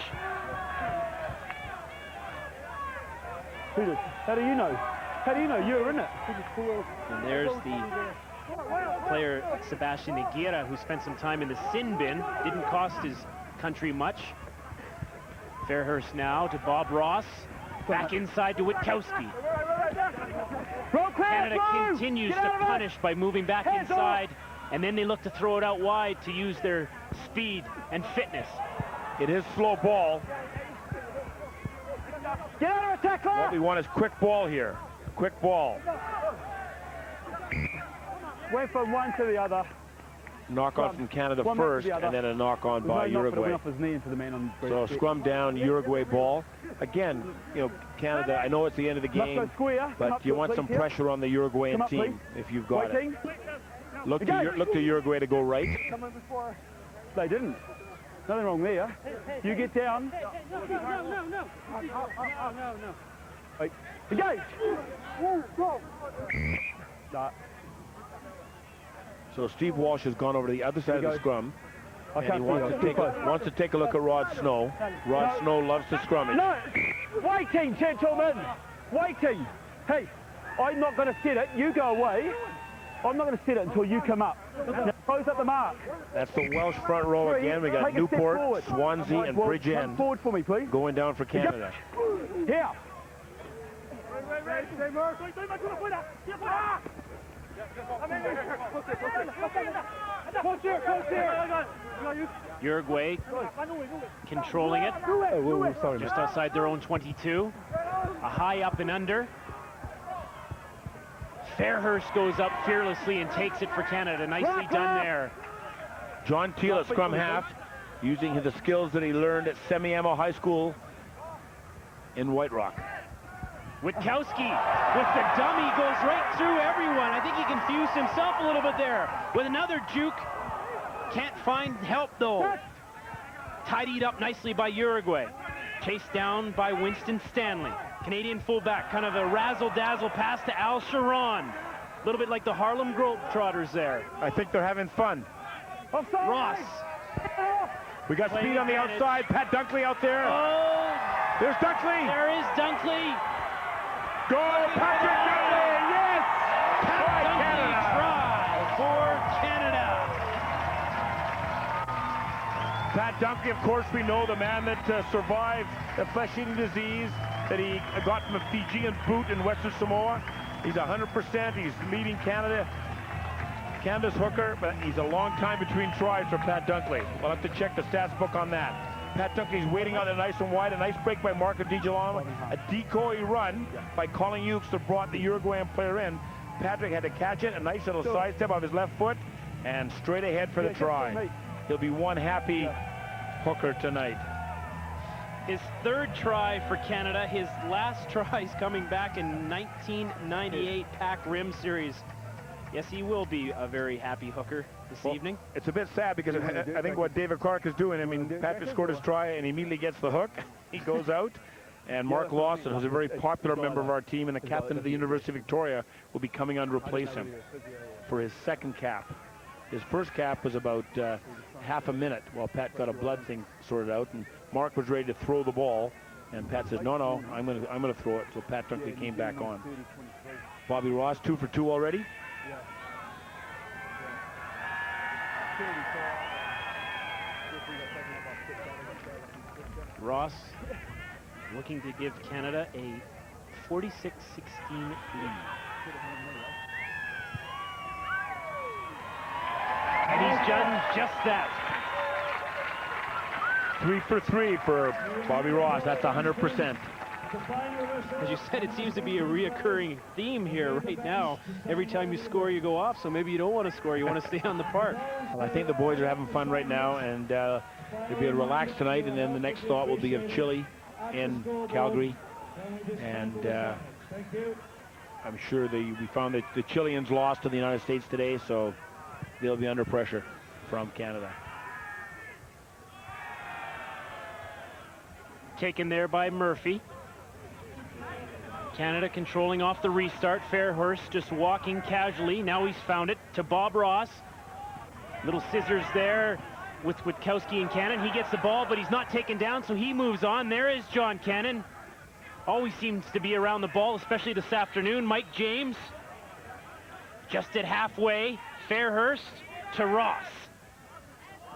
[SPEAKER 3] How do you know? How do you know? You're in it.
[SPEAKER 2] And there's the player Sebastian Aguirre, who spent some time in the sin bin. Didn't cost his country much. Fairhurst now to Bob Ross. Back inside to Witkowski. Canada continues to punish by moving back inside, and then they look to throw it out wide to use their speed and fitness.
[SPEAKER 1] It is slow ball.
[SPEAKER 3] Get out of attack!
[SPEAKER 1] What we want is quick ball here. Quick ball.
[SPEAKER 3] Went from one to the other.
[SPEAKER 1] Knock on from Canada first, and then a knock on by Uruguay. So scrum down, Uruguay ball. Again, you know, Canada, I know it's the end of the game, but you want some pressure on the Uruguayan team if you've got it. Look to Uruguay to go right.
[SPEAKER 3] They didn't. Nothing wrong there. You get down.
[SPEAKER 4] No.
[SPEAKER 3] Engage.
[SPEAKER 1] So Steve Walsh has gone over to the other side of the scrum, and he wants to take a look at Rod Snow. Rod Snow loves to scrummage.
[SPEAKER 3] No, waiting, gentlemen, waiting. Hey, I'm not going to set it. You go away. I'm not going to set it until you come up. Now, close up the mark.
[SPEAKER 1] That's the Welsh front row again. We got Newport, Swansea, and Bridgend
[SPEAKER 3] forward for me, please.
[SPEAKER 1] Going down for Canada.
[SPEAKER 3] Here.
[SPEAKER 2] Uruguay controlling it. Just outside their own 22. A high up and under. Fairhurst goes up fearlessly and takes it for Canada. Nicely done there.
[SPEAKER 1] John Teal at scrum half, using the skills that he learned at Semiahmoo High School in White Rock.
[SPEAKER 2] Witkowski with the dummy goes right through everyone. I think he confused himself a little bit there with another juke. Can't find help though. Tidied up nicely by Uruguay. Chased down by Winston Stanley. Canadian fullback, kind of a razzle-dazzle pass to Al Sharon. A little bit like the Harlem Globetrotters there.
[SPEAKER 1] I think they're having fun.
[SPEAKER 2] Ross.
[SPEAKER 1] We got speed on the outside. Pat Dunkley out there.
[SPEAKER 2] Oh!
[SPEAKER 1] There's Dunkley.
[SPEAKER 2] There is Dunkley.
[SPEAKER 1] Go, Patrick Dunkley! Yes!
[SPEAKER 2] Pat Dunkley try for Canada.
[SPEAKER 1] Pat Dunkley, of course, we know the man that survived the flesh-eating disease that he got from a Fijian boot in Western Samoa. He's 100%. He's leading Canada. Canada's hooker, but he's a long time between tries for Pat Dunkley. We'll have to check the stats book on that. Pat Dunkley's waiting on it nice and wide. A nice break by Marco Di Girolamo. A decoy run by Colin Hughes that brought the Uruguayan player in. Patrick had to catch it. A nice little sidestep of his left foot and straight ahead for the try. He'll be one happy hooker tonight.
[SPEAKER 2] His third try for Canada. His last tries coming back in 1998 Pac Rim Series. Yes, he will be a very happy hooker this evening.
[SPEAKER 1] It's a bit sad because I think what David Clark is doing, I mean, Patrick scored his try and he immediately gets the hook. He goes out. And Mark Lawson, who's a very popular member of our team and the captain of the University of Victoria, will be coming on to replace him for his second cap. His first cap was about half a minute while Pat got a blood thing sorted out, and Mark was ready to throw the ball, and Pat said, no, I'm gonna throw it. So Pat Dunkley came back on. Bobby Ross, 2 for 2 already.
[SPEAKER 2] Ross looking to give Canada a 46-16 lead. And he's done just that.
[SPEAKER 1] 3 for 3 for Bobby Ross. That's 100%.
[SPEAKER 2] As you said, it seems to be a reoccurring theme here right now. Every time you score, you go off, so maybe you don't want to score. You want to stay on the park.
[SPEAKER 1] Well, I think the boys are having fun right now, and they'll be relax tonight, and then the next thought will be of Chile in Calgary. And I'm sure we found that the Chileans lost to the United States today, so they'll be under pressure from Canada.
[SPEAKER 2] Taken there by Murphy. Canada controlling off the restart. Fairhurst just walking casually. Now he's found it to Bob Ross. Little scissors there with Witkowski and Cannon. He gets the ball, but he's not taken down, so he moves on. There is John Cannon. Always seems to be around the ball, especially this afternoon. Mike James just at halfway. Fairhurst to Ross.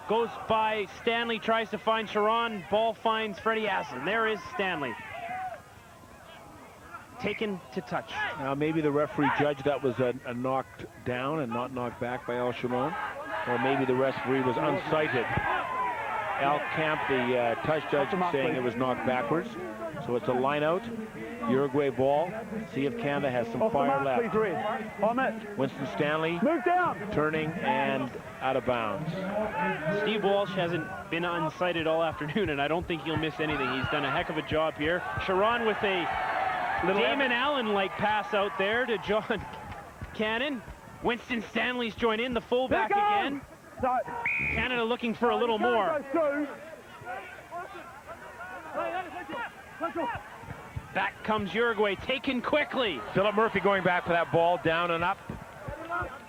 [SPEAKER 2] Goes by Stanley, tries to find Sharon. Ball finds Freddie Aslan. There is Stanley. Taken to touch.
[SPEAKER 1] Now maybe the referee judged that was a knocked down and not knocked back by Al Sharon. Or maybe the referee was unsighted. Al Camp, the touch judge, saying it was knocked backwards. So it's a line out. Uruguay ball. See if Canada has some fire left. Winston Stanley turning and out of bounds.
[SPEAKER 2] Steve Walsh hasn't been unsighted all afternoon, and I don't think he'll miss anything. He's done a heck of a job here. Sharon with a Damon Allen-like pass out there to John Cannon. Winston Stanley's joined in, the fullback again. Canada looking for a little more. Back comes Uruguay, taken quickly.
[SPEAKER 1] Philip Murphy going back for that ball, down and up.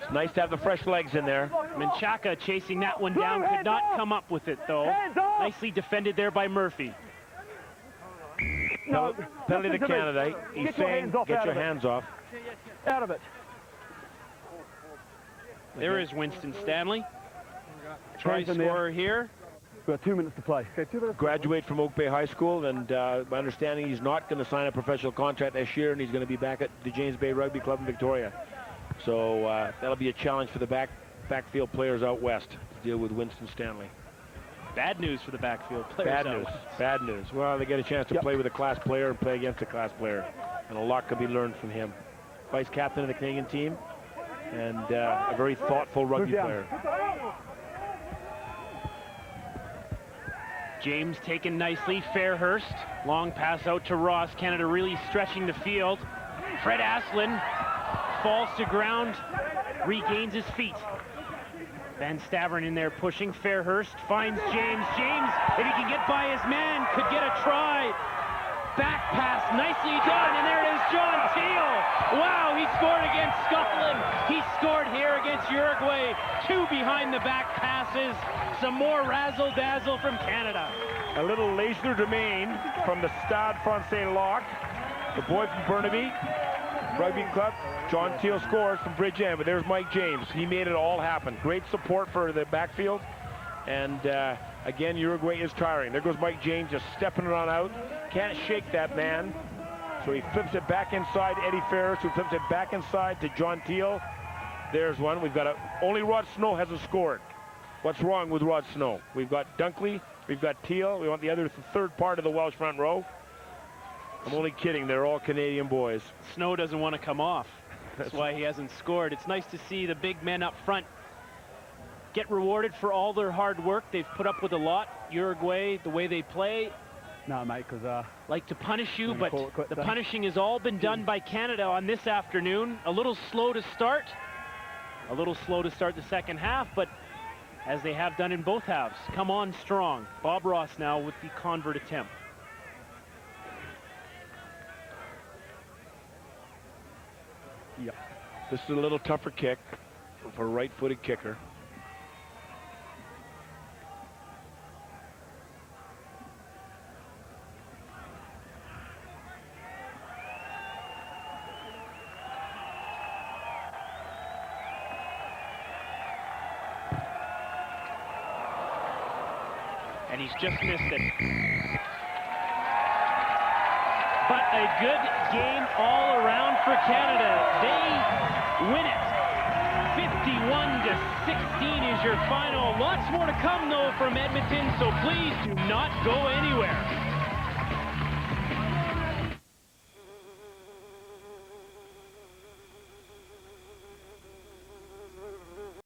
[SPEAKER 1] It's nice to have the fresh legs in there.
[SPEAKER 2] Menchaca chasing that one down, could not come up with it though. Nicely defended there by Murphy.
[SPEAKER 1] Penalty to Canada. He's saying, get your hands off.
[SPEAKER 3] Out of it.
[SPEAKER 2] There is Winston Stanley. Try scorer here.
[SPEAKER 3] We've got 2 minutes to play. Okay, 2 minutes.
[SPEAKER 1] Graduate from Oak Bay High School, and my understanding he's not going to sign a professional contract this year, and he's going to be back at the James Bay Rugby Club in Victoria. So that'll be a challenge for the backfield players out west to deal with Winston Stanley.
[SPEAKER 2] Bad news for the backfield players.
[SPEAKER 1] Bad news. Well, they get a chance to play with a class player and play against a class player, and a lot can be learned from him. Vice captain of the Canadian team, and a very thoughtful rugby player.
[SPEAKER 2] James taken nicely. Fairhurst, long pass out to Ross. Canada really stretching the field. Fred Aslan falls to ground, regains his feet. Van Staveren in there pushing. Fairhurst finds James. James, if he can get by his man, could get a try. Back pass, nicely done, and there it is, John Teal. Wow, he scored against Scotland. He scored here against Uruguay. 2 behind the back passes. Some more razzle-dazzle from Canada.
[SPEAKER 1] A little laser domain from the Stade Francais lock. The boy from Burnaby Rugby Club. John Teal scores from Bridge End, but there's Mike James. He made it all happen. Great support for the backfield. And again, Uruguay is tiring. There goes Mike James just stepping it on out. Can't shake that man. So he flips it back inside Eddie Ferris, who flips it back inside to John Teal. There's one. We've got only Rod Snow hasn't scored. What's wrong with Rod Snow? We've got Dunkley, we've got Teal, we want the other third part of the Welsh front row. I'm only kidding, they're all Canadian boys.
[SPEAKER 2] Snow doesn't want to come off. That's why he hasn't scored. It's nice to see the big men up front get rewarded for all their hard work. They've put up with a lot. Uruguay, the way they play,
[SPEAKER 3] No, mate, because...
[SPEAKER 2] like to punish you, but the
[SPEAKER 3] then.
[SPEAKER 2] punishing has all been done by Canada on this afternoon. A little slow to start. A little slow to start the second half, but as they have done in both halves, come on strong. Bob Ross now with the convert attempt.
[SPEAKER 1] Yeah. This is a little tougher kick for a right-footed kicker.
[SPEAKER 2] And he's just missed it. But a good game all around for Canada. They win it. 51-16 is your final. Lots more to come, though, from Edmonton, so please do not go anywhere.